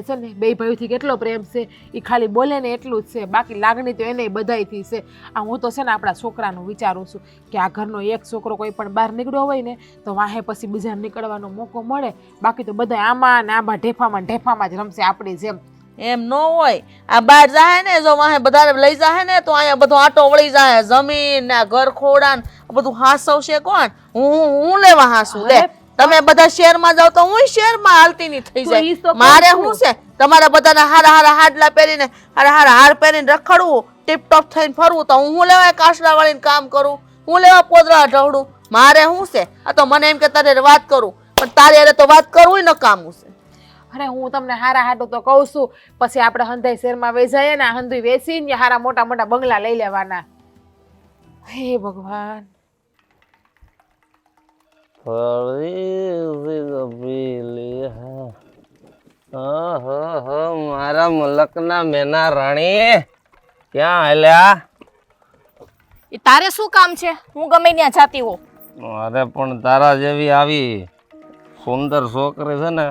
છે ને 2 ભાઈઓથી કેટલો પ્રેમ છે. એ ખાલી બોલે ને એટલું જ છે, બાકી લાગણી તો એને બધાયથી છે. આ હું તો છે ને આપણા છોકરાનું વિચારું છું કે આ ઘરનો એક છોકરો કોઈ પણ બહાર નીકળ્યો હોય ને તો વાહે પછી બીજા નીકળવાનો મોકો મળે. બાકી તો બધા આમાં ને આમાં ઢેફામાં જ રમશે આપણી જેમ. એમ ન હોય. આ બહાર જાય ને જો વાહે બધા લઈ જાય ને તો અહીંયા બધો આટો વળી જાય. જમીન ને ઘર ખોડા બધું હાસવશે કોણ? હું લેવા હાસું લે. તમે બધા શહેરમાં જાવ તો હું શહેરમાં હાલતી નહીં થઈ જાય. મારે શું છે તમારા બધાના હારા હાડલા પહેરીને હારા હાર પહેરીને રખડવું, ટીપટોપ થઈને ફરવું? તો હું લેવા કાસડા વાળીને કામ કરું? હું લેવા પોદરા ઢવડું? મારે શું છે? આ તો મને એમ કે તારે વાત કરું, પણ તારે તો વાત કરવું ન કામું છે. અરે હું તમને હારા હાટું તો કહું છું. પછી આપણે હંધાઈ શહેરમાં વહી જઈએ ને, હંધુઈ વેચીને હારા મોટા બંગલા લઈ લેવાના. હે ભગવાન. મારા મલકના મેના રાણી ક્યાં હાલ્યા? એ તારે શું કામ છે? હું ગમે ત્યાં જાતી હોઉં. અરે પણ તારા જેવી આવી સુંદર છોકરી છે ને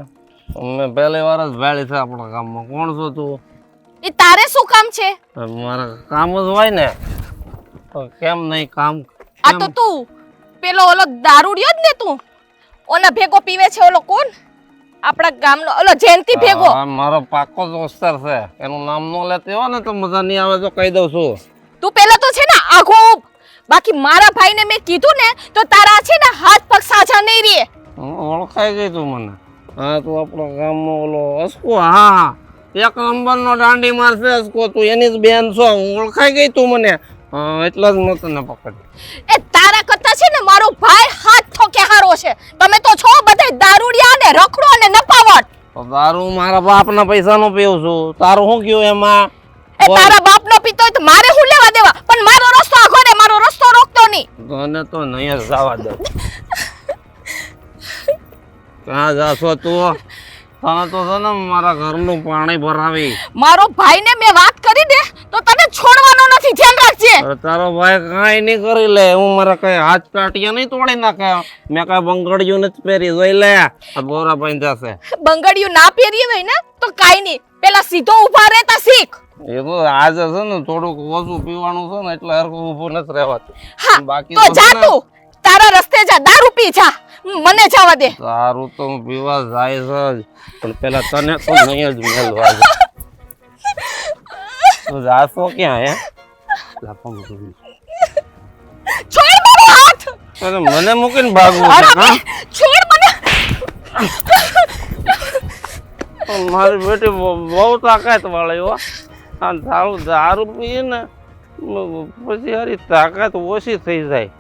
મેં પહેલી વાર જ ભાળી છે આપણા ગામમાં. કોણ છો તું? એ તારે શું કામ છે? મારા કામ જ હોય ને તો કેમ નહીં કામ? આ તો તું પેલો ઓલો દારૂડિયો જ ને તું ઓના ભેગો પીવે છે ઓલો કોણ આપણા ગામનો ઓલો જયંતિ ભેગો આ મારો પાકો દોસ્તાર છે. એનું નામ નો લેતી હોય ને તો મજા નહીં આવે તો કહી દઉં છું. તું પેલા તો છે ને આઘો બાકી મારા ભાઈને મેં કીધું ને તો તારા છે ને હાથ પગ સાજા નહીં રહે. ઓળખાઈ ગઈ તું મને. હા તું આપણો ગામમાં ઓલો અસકો. હા એક નંબરનો દાંડી મારશે અસકો. તું એની જ બેન છો. ઓળખાઈ ગઈ તું મને. એટલા જ મેં તને પકડી. એ તારા કરતા છે ને મારો ભાઈ હાથ ઠોકે હારો છે. તમે તો છો બધા દારૂડિયા ને રખડો ને નપાવટ. તો દારૂ મારા બાપના પૈસાનો પીવું છું. તારું શું કયું એમાં? એ તારા બાપનો પીતો હોય તો મારે શું લેવા દેવા પણ મારો રસ્તો આખો ને મારો રસ્તો રોકતો નહીં. તને તો નહીં જ જવા દે. ક્યાં જાશો તું? તને તો છે ને મારા ઘરનું પાણી ભરાવી. મારો ભાઈને મેં વાત કરી દે તો તને છોડવાનો નથી ધ્યાન રાખજે. તારો ભાઈ કાંઈ નહીં કરી લે. હું મારા કઈ હાથ પાટિયા નહીં તોડી નાખે. મેં કઈ બંગડીયું નથી પહેરી. જોઈ લે આ ગોરા ભાઈ જશે. બંગડિયું ના પહેરી હોય ને તો કાઈ નહીં પેલા સીધો ઊભા રહેતા શીખ. એ તો આજે છે ને થોડુંક ઓછું પીવાનું છે ને એટલે હરખું ઊભું નથી રહેવાતું. હા બાકી તો જા છે ને, તું તારા રસ્તે જા દારૂ પી જા મને જવા દે. દારૂ તો હું પીવા જાય છે જ. પણ પેલા તને તો નહીં જ મેલવા દે. તું જાશો ક્યાં હે? છોડ મારો હાથ. અરે મને મૂકીને ભાગવું છે, અરે હા? છોડ મને. મારી બેટી બહુ તાકાત વાળી હો. આ દારૂ પીએ ને પછી હારી તાકાત ઓછી થઈ જાય.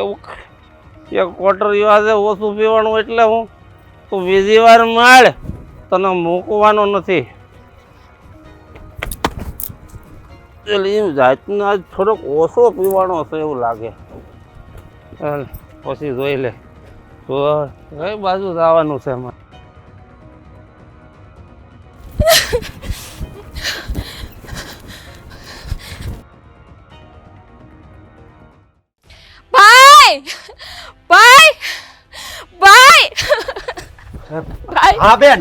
એવું એક કોટરીઓ આજે ઓછું પીવાનું એટલે હું તું બીજી વાર માળ તને મૂકવાનો નથી. એટલે એમ જાતને આજ થોડોક ઓછો પીવાનો હશે એવું લાગે. ચાલ પછી જોઈ લે તો કઈ બાજુ જવાનું છે એમાં. ભાઈ ભાઈ ભાઈ ભાઈ હા બેન,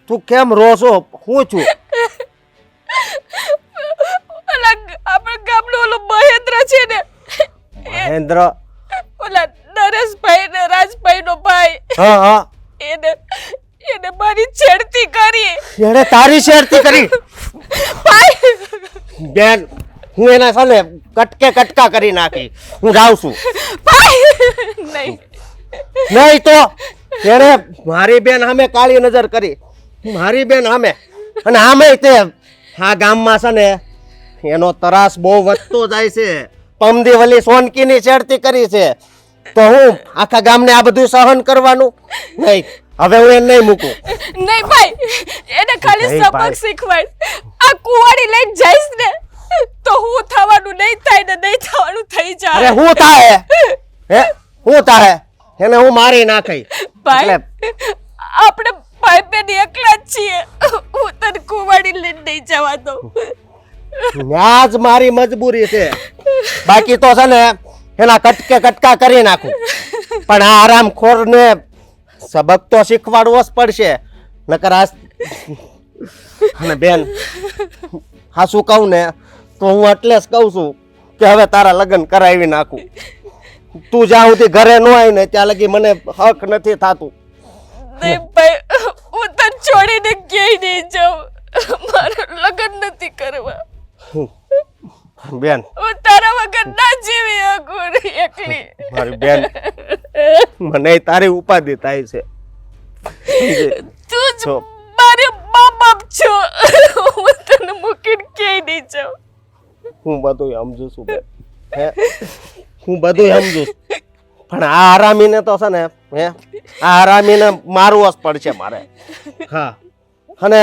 તું કેમ રો છો? હું છું ઓલા આપણા ગામનો ઓલો મહેન્દ્ર છે ને મહેન્દ્ર. ઓલા નરેશભાઈ ને રાજભાઈ નો ભાઈ હા હા, એને એને મારી છેડતી કરી. એણે તારી શેરતી કરી? ભાઈ બેન હું એના સામે કટકે કટકા કરી નાખી. હું જાઉં છું. ભાઈ નહીં નહીં તો એણે મારી બેન સામે કાળી નજર કરી. મારી બેન સામે અને આમે તે આ ગામમાં છે ને એનો તરાસ બહુ વધતો જાય છે. પમદી વલી સોનકીની છેડતી કરી છે તો હું આખા ગામને આ બધું સહન કરવાનું? નહીં, હવે હું એને નહીં મૂકું. નહીં ભાઈ એને ખાલી નહીં સબક ભાઈ. શીખવાડ. આ કુવાડી લઈને જઈશ ને તો હું થવાનું નહીં થાય ને નહીં થવાનું થઈ અરે જાય. હું થાય હે? હું થાય એને હું મારી નાખી. ભાઈ એટલે આપણે ભાઈ બેન એકલા જ છીએ. હું તને કુવાડી લઈને નહીં જવા દઉં. ન્યા જ મારી મજબૂરી છે. બાકી તો છે ને એના કટકે કટકા કરી નાખું. પણ આ આરામખોર ને સબક તો શીખવાડવો જ પડશે. નકર આ અને બેન હા શું કહું ને તો હું એટલે જ કહું છું કે હવે તારા લગ્ન કરાવી નાખું. તું જ્યાં સુધી ઘરે ન આવી ને ત્યાં લગી મને હક નથી થતું. નહીં ભાઈ હું તને છોડીને ક્યાંય નહીં જાઉં. મારે લગ્ન નથી કરવા. બેન હું તારા વગર ના જીવી શકું એકલી. મારી બેન મને તારી ઉપાધિ થાય છે. તું જ છો. મારી મા બાપ છો. હું તને મૂકીને ક્યાંય નહીં જાઉં. હું બધું સમજુ છું બેન. હે હું બધું સમજુ છું. પણ આ હરામીને તો છે ને હે આ હરામીને મારવો જ પડશે મારે. હા અને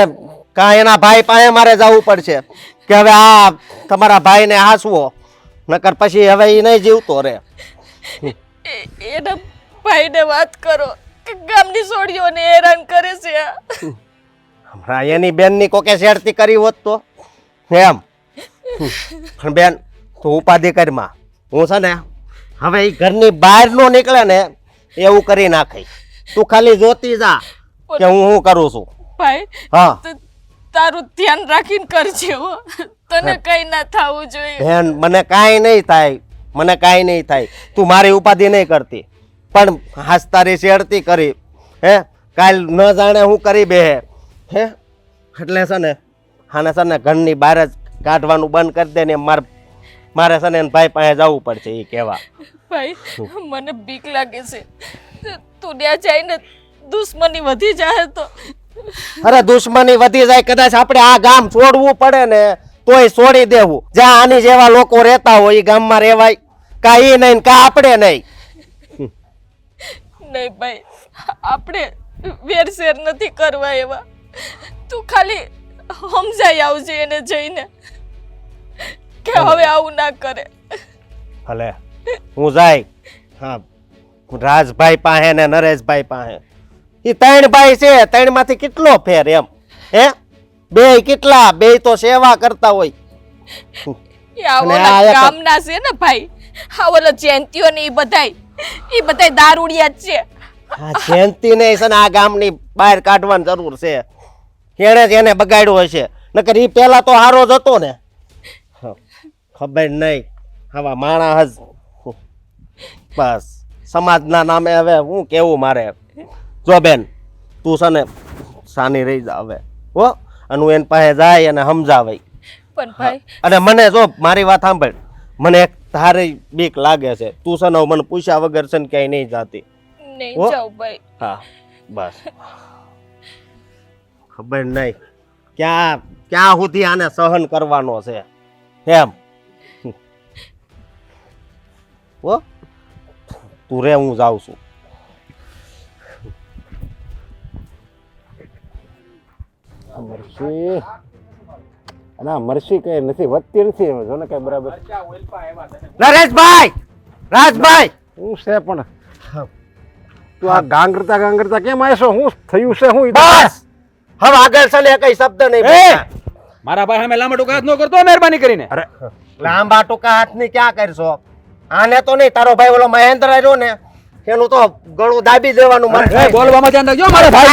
કાં એના ભાઈ પાસે મારે જવું પડશે કે હવે આ તમારા ભાઈને હાંસવો નકર પછી હવે એ નહીં જીવતો રે. એના ભાઈને વાત કરો કે ગામની છોડીઓને હેરાન કરે છે આ. હમણાં એની બેનની કોકે શેરતી કરી હોત તો એમ. પણ બેન તું ઉપાધિ કરીમાં હું છે ને હવે એ ઘરની બહાર નો નીકળે ને એવું કરી નાખી. તું ખાલી જોતી જા કે હું શું કરું છું. ભાઈ હા તારું ધ્યાન રાખીને કરજે હો. તને કઈ ના થવું જોઈએ. બેન મને કાંઈ નહીં થાય, મને કાંઈ નહીં થાય. તું મારી ઉપાધિ નહીં કરતી, પણ હાસ તારી શેરતી કરી હે કાલ ન જાણે હું કરી બે હે એટલે છે ને હાને છે ને ઘરની બહાર જ કાઢવાનું બંધ કરી દે ને મારે છે ને એના ભાઈ પાસે જવું પડશે એ કહેવા. ભાઈ મને બીક લાગે છે. તું ત્યાં જઈને દુશ્મની વધી જાય તો. અરે દુશ્મની વધી જાય, કદાચ આપણે આ ગામ છોડવું પડે ને તોય છોડી દેવું. જ્યાં આની જેવા લોકો રહેતા હોય એ ગામમાં રહેવાય કા એ નહીં કા આપણે નહીં. નહીં ભાઈ, આપણે વેરશેર નથી કરવા એવા. તું ખાલી સમજાઈ આવજે એને જઈને કે હવે આવું ના કરે. ભલે હું જાય. હા રાજભાઈ પાસે ને નરેશભાઈ પાસે એ ત્રણ ભાઈ છે, ત્રણ માંથી કેટલો ફેર એમ હે બે કેટલા બે તો સેવા કરતા હોય. એ આ ગામના છે ને ભાઈ, આ ઓલા જયંતીઓ ને એ બધાય દારૂડિયા જ છે. આ જયંતિ ને છે ને આ ગામની બહાર કાઢવાની જરૂર છે. એને જ એને બગાડ્યો હશે, નકર એ પેલા તો હારો જ હતો ને. ખબર નહીં આવા માણસ જ બસ સમાજના નામે હવે હું કેવું મારે. જો બેન તું છે ને સાની રહી જા હવે હો, અને હું એની પાસે જાય અને સમજાવાય. પણ ભાઈ અને મને જો મારી વાત સાંભળ, મને એક તારી બીક લાગે છે. તું છે ને મને પૂછ્યા વગર છે ને ક્યાંય નહીં જાતી. નહીં જાવ ભાઈ. હા બસ ખબર નહીં ક્યાં સુધી આને સહન કરવાનો છે એમ. હો તું રે હું જાઉં છું. મરસી ના મરસી કઈ નથી વધતી નથી જો ને કઈ બરાબર. નરેશભાઈ રાજભાઈ હું છે પણ તું આ ગાંગરતા કેમ આવ્યો? શું થયું છે? હું બસ હવે આગળ ચાલે કઈ શબ્દ નહીં બોલતા. મારા ભાઈ સામે લાંબા ટૂંકા હાથ ન કરતો મહેરબાની કરીને. અરે લાંબા ટૂંકા હાથની ક્યાં કરશો? આને તો નહીં, તારો ભાઈ ઓલો મહેન્દ્ર રહ્યો ને એનું તો ગળું દાબી દેવાનું મન થાય. બોલવામાં ધ્યાન રાખજો મારા ભાઈ.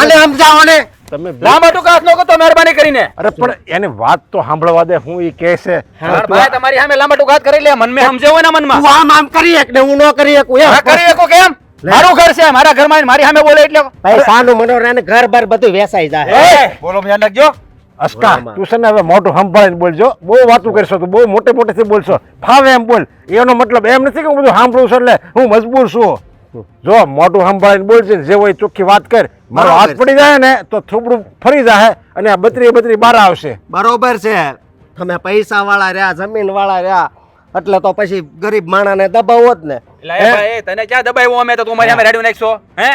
આને સમજાવો ને. તમે લાંબા ટૂંકા હાથ ન કરતો મહેરબાની કરીને. અરે પણ એને વાત તો સાંભળવા દે. હું એ કહે છે મારા ભાઈ તમારી સામે લાંબા ટૂંકા હાથ કરી લે. મન મેં સમજાવો ને મનમાં. તું આમ કરી એક ને હું ન કરી એકું એમ. હા, કરી શકો કેમ? મારું ઘર છે, મારા ઘરમાં મારી સામે બોલે એટલે ભાઈ સાનું મનોરંજન ઘર બાર બધું વેસાઈ જાય. બોલો ધ્યાન રાખજો. અસ્કા તું છે ને હવે મોટું સંભાળીને બોલજો. બહુ વાતું કરશો તો બહુ મોટેથી બોલશો. ફાવે એમ બોલ. એનો મતલબ એમ નથી કે હું બધું સાંભળું છું એટલે હું મજબૂર છું. જો મોટું સંભાળીને બોલશે જે હોય ચોખ્ખી વાત કર. મારો હાથ પડી જાય ને તો થોડું ફરી જાય અને આ બત્રી બહાર આવશે. બરોબર છે. તમે પૈસા વાળા રહ્યા, જમીન વાળા રહ્યા એટલે તો પછી ગરીબ માણાને દબાવો જ ને. એટલે એ ભાઈ તને ક્યાં દબાવ્યો? અમે તો તું મારી સામે રેડી નાખશો હે?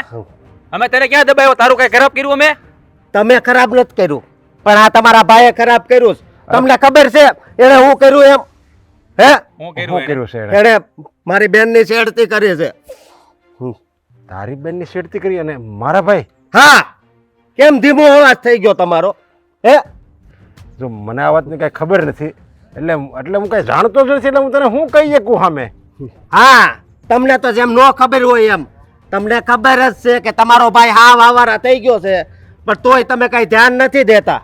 અમે તને ક્યાં દબાવ્યો? તારું કઈ ખરાબ કર્યું અમે? તમે ખરાબ નથી કર્યું, પણ આ તમારા ભાઈએ ખરાબ કર્યું છે. તમને ખબર છે એને હું કર્યું એમ? હે હું શું કર્યું છે એણે? એને મારી બેનની છેડતી કરી છે. તારી બેનની છેડતી કરી અને મારા ભાઈ? હા કેમ ધીમો અવાજ થઈ ગયો તમારો? હે જો મને આ વાતની કઈ ખબર નથી એટલે હું કઈ જાણતો જ નથી એટલે હું તને શું કહી શકું સામે? હા તમને તો જેમ નો ખબર હોય એમ તમને ખબર જ છે કે તમારો ભાઈ હાવ આવારા થઈ ગયો છે, પણ તોય તમે કઈ ધ્યાન નથી દેતા.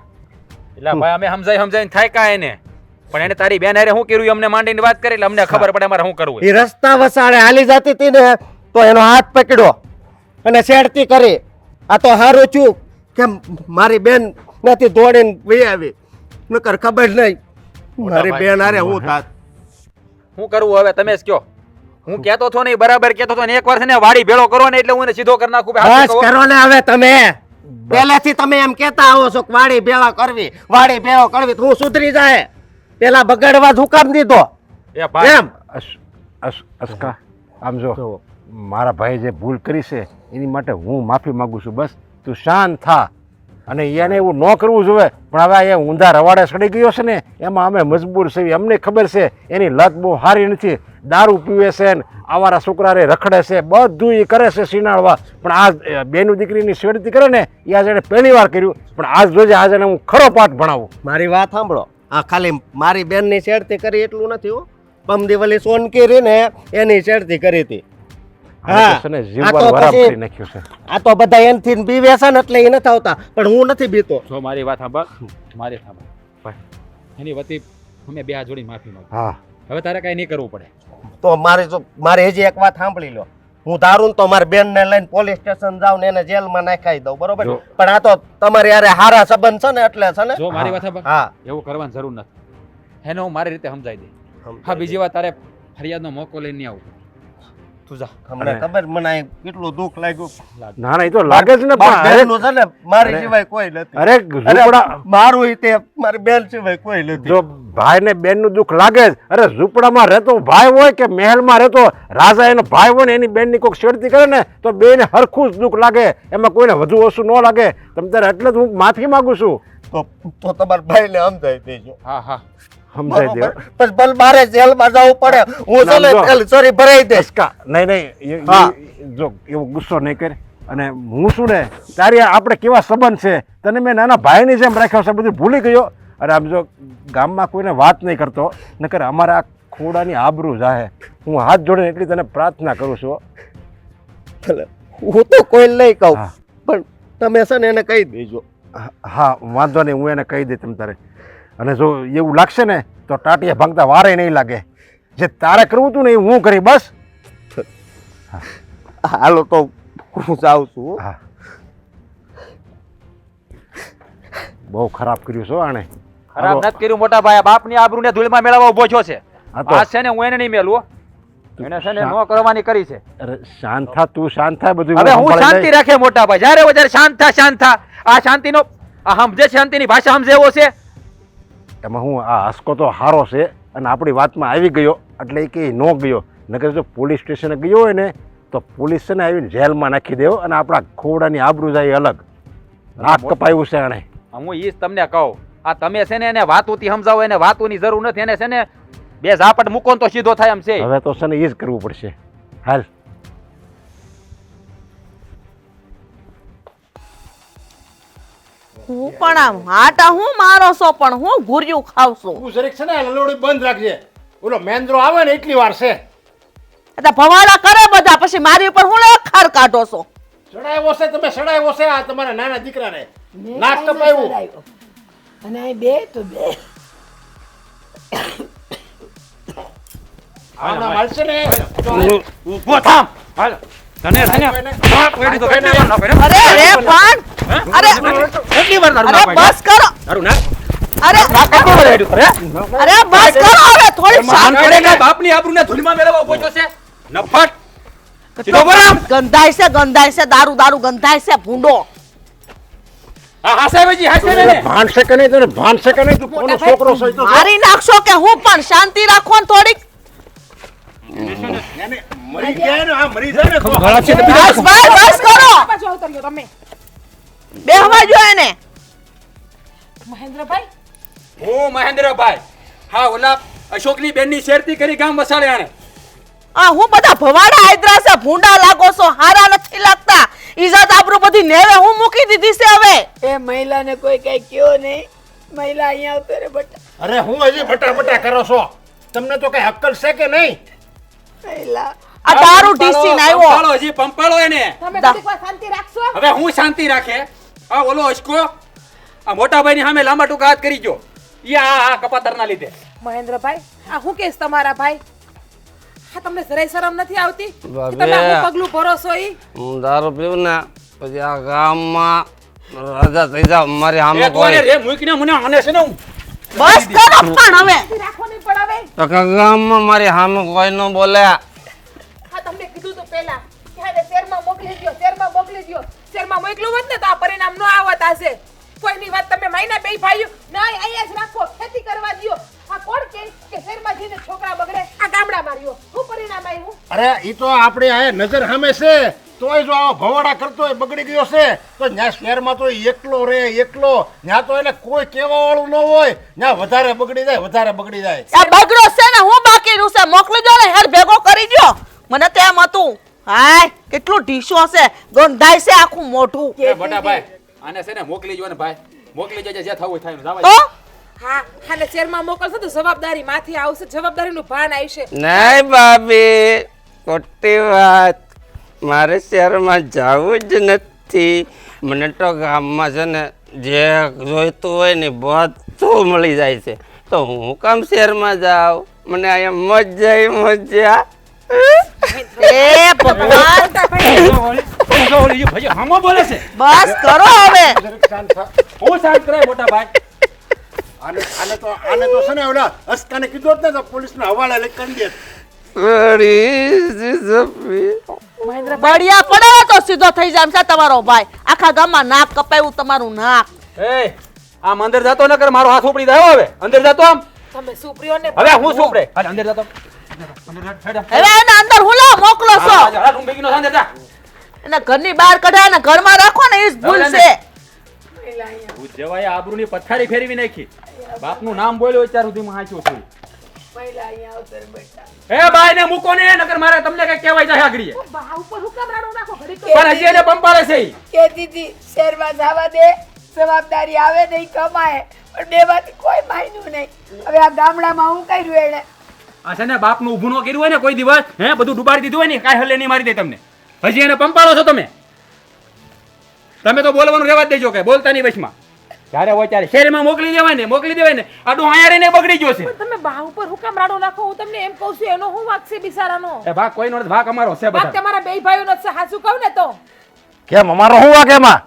એટલે ભાઈ અમે સમજાઈને થાય કા એને? પણ એને તારી બેન હારે શું કર્યું અમને માંડીને વાત કરી એટલે અમને ખબર પડે અમારે શું કરવું. એ રસ્તા વસાડે હાલી જતી હતી ને તો એનો હાથ પકડ્યો અને છેડતી કરી. આ તો હારું છું કે મારી બેન નથી દોડીને વહી આવી, નકર ખબર નહીં મારી બેન હારે હું થાત. શું કરવું હવે તમે જ કયો? હું કહેતો છો ને બરાબર કહેતો છો ને એકવાર છે ને વાડી ભેળો કરો ને એટલે હું એને સીધો કરી નાખું. બસ કરો ને હવે તમે. પહેલેથી તમે એમ કહેતા આવો છો કે વાડી ભેળા કરવી, વાડી ભેળો કરવી, તો હું સુધરી જાય. પેલા બગાડવા જ હુકામ દીધો એ ભાઈ એમ. અસ્કા આમ જો મારા ભાઈ જે ભૂલ કરી છે એની માટે હું માફી માંગુ છું. બસ તું શાંત થા અને એને એવું ન કરવું જોઈએ. પણ હવે એ ઊંધા રવાડે સડી ગયો છે ને એમાં અમે મજબૂર છીએ. અમને ખબર છે એની લત બહુ સારી નથી. દારૂ પીવે છે ને આવારા છોકરાને રખડે છે, બધું એ કરે છે સીનાળવા. પણ આ બેનું દીકરીની છેડતી કરે ને એ આજે એને પહેલી વાર કર્યું. પણ આજ જોજે આજે એને હું ખરો પાઠ ભણાવું. મારી વાત સાંભળો. આ ખાલી મારી બેનની છેડતી કરી એટલું નથી હો. પમદીવલી સોનકી રહી ને એની છેડતી કરી હતી. હા છે ને આ જીવવાનું તો વરાપ પછી- કરી નાખ્યું છે. આ તો બધા એનથી બીવે છે ને એટલે એ નથી આવતા પણ હું નથી બીતો. જો મારી વાત સાંભળ મારી સાંભળ એની વતી અમે બે હાથ જોડી માફી માંગુ હા હવે તારે કાંઈ નહીં કરવું પડે તો મારે હજી એક વાત સાંભળી લો. હું ધારું ને તો મારી બેનને લઈને પોલીસ સ્ટેશન જાઉં ને એને જેલમાં નાખાઈ દઉં બરોબર જો. પણ આ તો તમારી યારે હારા સંબંધ છે ને એટલે છે ને જો મારી વાત સાંભળ હા એવું કરવાની જરૂર નથી એને હું મારી રીતે સમજાવી દઈ હા બીજી વાત તારે ફરિયાદનો મોકો લઈને નહીં આવું તું જા અમને ખબર મને અહીં કેટલું દુઃખ લાગ્યું. ના ના એ તો લાગે છે ને મારી પણ બેનનું છે ને મારી અરે. સિવાય કોઈ નથી. અરે અરે ઝૂંપડા મારું ય તે મારી બેન સિવાય કોઈ નથી. જો ભાઈ ને બેન નું દુઃખ લાગે જ. અરે ઝૂંપડામાં રહેતો ભાઈ હોય કે મહેલમાં રહેતો રાજા એનો ભાઈ હોય ને એની બેન ની કોઈક છેડતી કરે ને તો બેને હરખું જ દુઃખ લાગે એમાં કોઈને વધુ ઓછું ન લાગે. તમ તારે એટલે જ હું માફી માંગુ છું. તો તમારા ભાઈને સમજાવી દેજો. હા હા સમજાઈ દે બરોબર. પછી ભલે મારે જેલમાં જવું પડે હું છે ને સમજો. સોરી ભરાઈ દઈશ. કા નહીં નહીં હા. જો એવો ગુસ્સો નહીં કરે. અને હું શું ને તારી આપણે કેવા સંબંધ છે તને મેં નાના ભાઈની જેમ રાખ્યો છે બધું ભૂલી ગયો. અરે આમ જો ગામમાં કોઈને વાત નહીં કરતો નકર અમારા આ ખોડાની આબરૂ જાહે. હું હાથ જોડીને એટલી તને પ્રાર્થના કરું છું. ભલે. હું તો કોઈ નહીં કહું હા. પણ તમે છે ને એને કહી દેજો. હા વાંધો નહીં હું એને કહી દઈ તમ તારે. અને જો એવું લાગશે ને તો ટાટિયા ભાંગતા વારે નહીં લાગે. જે તારે કરવું હતું ને એ હું કરી બસ. હાલો તો હું જાઉં છું. હા બહુ ખરાબ કર્યું છો આણે. ખરાબ નથી કર્યું મોટા ભાઈ બાપની આબરૂને ધૂળમાં મેળવવા ઊભો છો છે હા તો આ છે ને હું એને નહીં મેલું એને છે ને નો કરવાની કરી છે અરે શાંત થા તું શાંત થાય બધું હવે હું સંભાળી શાંતિ લઈશ. રાખે મોટા ભાઈ જ્યારે વધારે શાંત થા આ શાંતિનો આ સમજે શાંતિની ભાષા સમજે એવો છે એમાં હું આ હસકો તો હારો છે અને આપણી વાતમાં આવી ગયો એટલે એ કંઈ ન ગયો. નકર જો પોલીસ સ્ટેશને ગયો હોય ને તો પોલીસ છે ને આવીને જેલમાં નાખી દેવો અને આપણા ખોડાની આબરૂ જાય અલગ. નાક કપાયું છે આણે. હું ઈ જ તમને કહું આ તમે છે ને એને વાતોથી સમજાવો એને વાતોની જરૂર નથી એને છે ને બે ઝાપટ મૂકો ને તો સીધો થાય એમ છે હવે તો છે ને એ જ કરવું પડશે. હાલ હું પણ આમ હાટા હું મારો છો પણ હું ગુર્યું ખાવશું તું જરીક છે ને લલોડી બંધ રાખજે. ઓલો મહેન્દ્રો આવે ને એટલી વાર છે. એટલે ભવાડા કરે બધા પછી મારી ઉપર હું લખાર કાઢો છો સડાયો છે તમે સડાયો છે આ તમારા નાના દીકરાને નાક કપાયું. અને અહીં બે તો બે આના માલશે ને ઊભો થામ હાલ તને છે ને બાપ વેડી તો કેટલી વાર ના પડે અરે અરે પણ અરે કેટલી વાર તારું અરે ના બસ કરો તારું ના અરે કેટલી વાર વેડ્યું કરે અરે બસ કરો હવે થોડી માન શાંતિ પડે કે બાપની આબરૂને ધૂળમાં મેળવવા ઊભો છો છે નફટ સીધો બોલ આમ. ગંધાય છે દારૂ દારૂ ગંધાય છે ભૂંડો આ હાસાવેજી હાસાવે ને ભાન છે કે નહીં તને ભાન છે કે નહીં તું કોનો છોકરો છે તો મારી નાખશો કે હું પણ શાંતિ રાખો ને થોડીક મરી ગયા ને આ મરી જાય ને તો ગળા છે બસ બસ કરો પાછો ઉતર્યો તમે બેહવા જો એને મહેન્દ્રભાઈ ઓ મહેન્દ્રભાઈ હા ઓલા અશોકની બેનની શેરતી કરી ગામ વસાડે આને આ હું બધા ભવાડા હાયદ્રા છે ભૂંડા લાગો છો હારા નથી લાગતા ઈજ્જત આબરૂ બધી નેવે હું મૂકી દીધી છે હવે એ મહિલાને કોઈ કઈ કયો નહીં. મહિલા અહીંયા આવતો રે બટા. અરે હું હજી બટા કરો છો તમને તો કઈ અક્કલ છે કે નહીં? મહિલા આ દારૂ ઢીસીને આવ્યો પંપાળો હજી પંપાળો એને તમે થોડીક વાર શાંતિ રાખશો હવે હું શાંતિ રાખે આ ઓલો અશકો આ મોટા ભાઈની સામે લાંબા ટૂંકા હાથ કરી ગયો ઈ આ કપાતરના લીધે મહેન્દ્રભાઈ આ હું કેસ તમારા ભાઈ હા તમને જરાય શરમ નથી આવતી કે બાબે. તમે આવું પગલું ભરો છો ઈ હું દારૂ પીવું ને પછી આ ગામમાં રાજા થઈ જાવ મારી સામે એ કોને કોઈ રે મૂકીને મને આને છે ને હું બસ કરો પણ હવે રાખો નહીં પડાવે આખા ગામમાં મારી સામે કોઈ ન બોલે. હા તમને કીધું તો પહેલા કે હાલે શહેરમાં મોકલી દ્યો શહેરમાં મોકલ્યું હોત ને તો આ પરિણામ ન આવત હશે કોઈની વાત તમે માયના બે ભાઈઓ ના અહીંયા જ રાખો ખેતી કરવા દ્યો આ કોણ કે શહેરમાં જઈને છોકરા બગડે આ ગામડા માર્યો શું પરિણામ આવ્યું અરે ઈ તો આપણે આ નજર સામે છે તોય જો આવો ભવાડા કરતો હોય બગડી ગયો છે તો ત્યાં શહેરમાં તો એકલો ત્યાં તો એને કોઈ કહેવા વાળું ન હોય ત્યાં વધારે બગડી જાય આ બગડો છે ને હું બાકી રહ્યું છે મોકલી દો ને હેર ભેગો કરી દ્યો મને તો એમ હતું હાય કેટલું ઢીસો છે ગંધાય છે આખું મોઢું એ મોટા ભાઈ આને છે ને મોકલી જો ને ભાઈ મોકલી જજે જે થવું થાય જાવા તો હા હાલે શહેરમાં મોકલશો તો જવાબદારી માથી આવશે જવાબદારીનું ભાન આવશે નહીં ભાભી ખોટી વાત. મારે શહેરમાં જવું જ નથી. મને તો ગામમાં છે ને જે જોઈતું હોય ને બધું મળી જાય છે, તો હું કામ શહેરમાં જાઉં? મને અહીંયા મજા. એ ભગવાન હમો બોલે છે. બસ કરો હવે. હું શાંત કરાય મોટા ભાઈ. આને તો છે ને ઓલા અસ્કાને કીધું હોત ને તો પોલીસને હવાલે લઈ કરી દે. બળિયા પડે તો સીધો થઈ જાય એમ છે તમારો ભાઈ. આખા ગામમાં નાક કપાયું તમારું નાક. એ આમ અંદર જાતો ન કર, મારો હાથ ઉપડી જાય. હવે અંદર જાતો આમ. તમે સુપ્રિયોને હવે હું શું ઉપડે? હાલ અંદર જાતો. હવે એને અંદર હુલા મોકલો છો. હા રૂમ ભેગીનો અંદર જા. એને ઘરની બહાર કઢાય ને ઘરમાં રાખો ને એ જ ભૂલ છે. હું જેવાય આબરૂની પથારી ફેરવી નાખી. બાપનું નામ બોલ્યો અત્યાર સુધીમાં હાચ્યો છું. એ બાઈ ને મૂકો ને, નકર મારે તમને કઈ કહેવાય જાય આગળ. બા ઉપર હું કામ રાડો નાખો ઘડી પણ હજી એને પંપાળે છે ઈ. કે દીદી શહેરમાં જવા દે, જવાબદારી આવે નહીં કમાય, પણ બે માંથી કોઈ માયનું નહીં. હવે આ ગામડામાં હું કર્યું એને? આ છે ને બાપનું ઊભું ન કર્યું હોય ને કોઈ દિવસ, હે બધું ડુબાડી દીધું હોય ને, કાંઈ હલે નહીં મારી દે તમને. હજી એને પંપાળો છો તમે. તમે તો બોલવાનું રહેવા જ દેજો, કે બોલતા નહીં વચમાં. જ્યારે હોય ત્યારે શહેરમાં મોકલી દેવાય ને. આડું અહીંયા રહીને બગડી ગયો છે. તમે બા ઉપર હું કામ રાડો નાખો? હું તમને એમ કહું છું, એનો હું વાક છે બિચારાનો? એ ભાગ કોઈનો નથી, ભાગ અમારો છે વાક બધા. તમારા બે ભાઈઓનો જ છે, હાચું કહું ને તો. કેમ અમારો શું વાગે એમાં?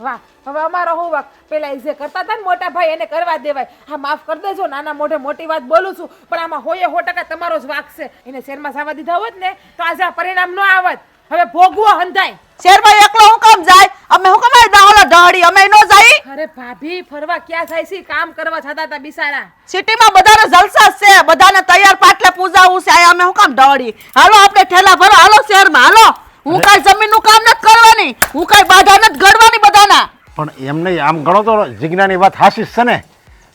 વાહ, હવે અમારો હું વાક? પેલા એ જે કરતા હતા ને મોટા ભાઈ એને કરવા દેવાય. હા માફ કરી દેજો, નાના મોઢે મોટી વાત બોલું છું, પણ આમાં હોય 100% તમારો જ વાક છે. એને શહેરમાં જવા દીધા હોત ને તો આજે આ પરિણામ ન આવત. હવે ભોગવો હંધાય. શેરમાં એકલો હું કામ જાય? અમે હું કમાય દાહોલા દહડી અમે નો જાય. અરે ભાભી ફરવા ક્યાં જાય છે? કામ કરવા જતા હતા બિચારા. સિટીમાં બધાને જલસા જ છે, બધાને તૈયાર પાટલે પૂજાવું છે. આ અમે હું કામ દહડી? હાલો આપણે ઠેલા ભરો, હાલો શહેરમાં હાલો. હું કાંઈ જમીનનું કામ નથી કરવાની, હું કાંઈ બાધા નથી ગળવાની બધાના. પણ એમ નહીં, આમ ગણો તો જીજ્ઞાની વાત હાસી છે ને.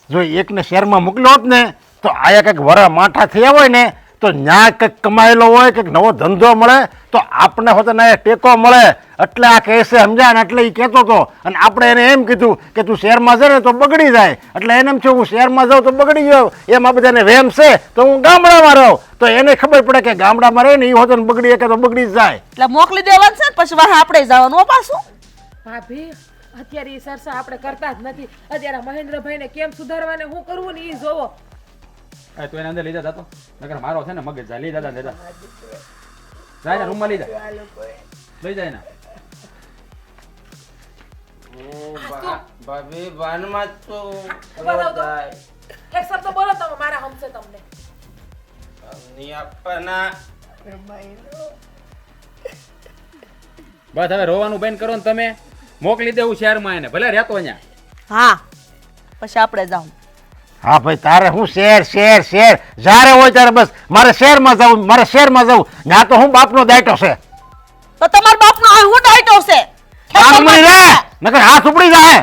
જો એકને શહેરમાં મોકલ્યો હોત ને તો આયા કંઈક વરા માઠા થયા હોય ને તો ન્યા કંઈક કમાયેલો હોય, કંઈક નવો ધંધો મળે તો આપણે હોતે ને ટેકો મળે. એટલે આ કહેશે સમજ્યા ને, એટલે એ કહેતો હતો. અને આપણે એને એમ કીધું કે તું શહેરમાં જાય ને તો બગડી જાય. એટલે એને એમ થયું હું શહેરમાં જાઉં તો બગડી જાઉં, એમ આ બધાને વેમ છે તો હું ગામડામાં રહું. તો એને ખબર પડે કે ગામડામાં રહે ને એ હોતે ને બગડી શકે તો બગડી જ જાય. એટલે મોકલી દેવાનું છે ને પછી વાહ આપણે જવાનું હો પાછું. ભાભી અત્યારે એ સરસા આપણે કરતા જ નથી. અત્યારે મહેન્દ્રભાઈને કેમ સુધારવાને શું કરવું ને એ જોવો. એ તું એને અંદર લઈ જા જાતો, નકર મારો છે ને મગજ જાય. લઈ જા જાય રૂમમાં લઈ જા. લઈ જાય ને. ભાભી બાનમાં છું. ઉભા રહો તો. એક શબ્દ બોલો તમે, મારા હમશે તમને. બસ હવે રોવાનું બંધ કરો ને તમે. મોકલી દેવું શહેરમાં એને, ભલે રહેતો અહીંયા. હા પછી આપણે જાઉં. હા ભાઈ તારે હું શહેર જ્યારે હોય ત્યારે બસ મારે શહેરમાં જવું, ત્યાં તો હું બાપનો દાયટો છે. તો તમારા બાપનો આ હું ડાયટો છે. નકર હાથ ઉપડી જાય.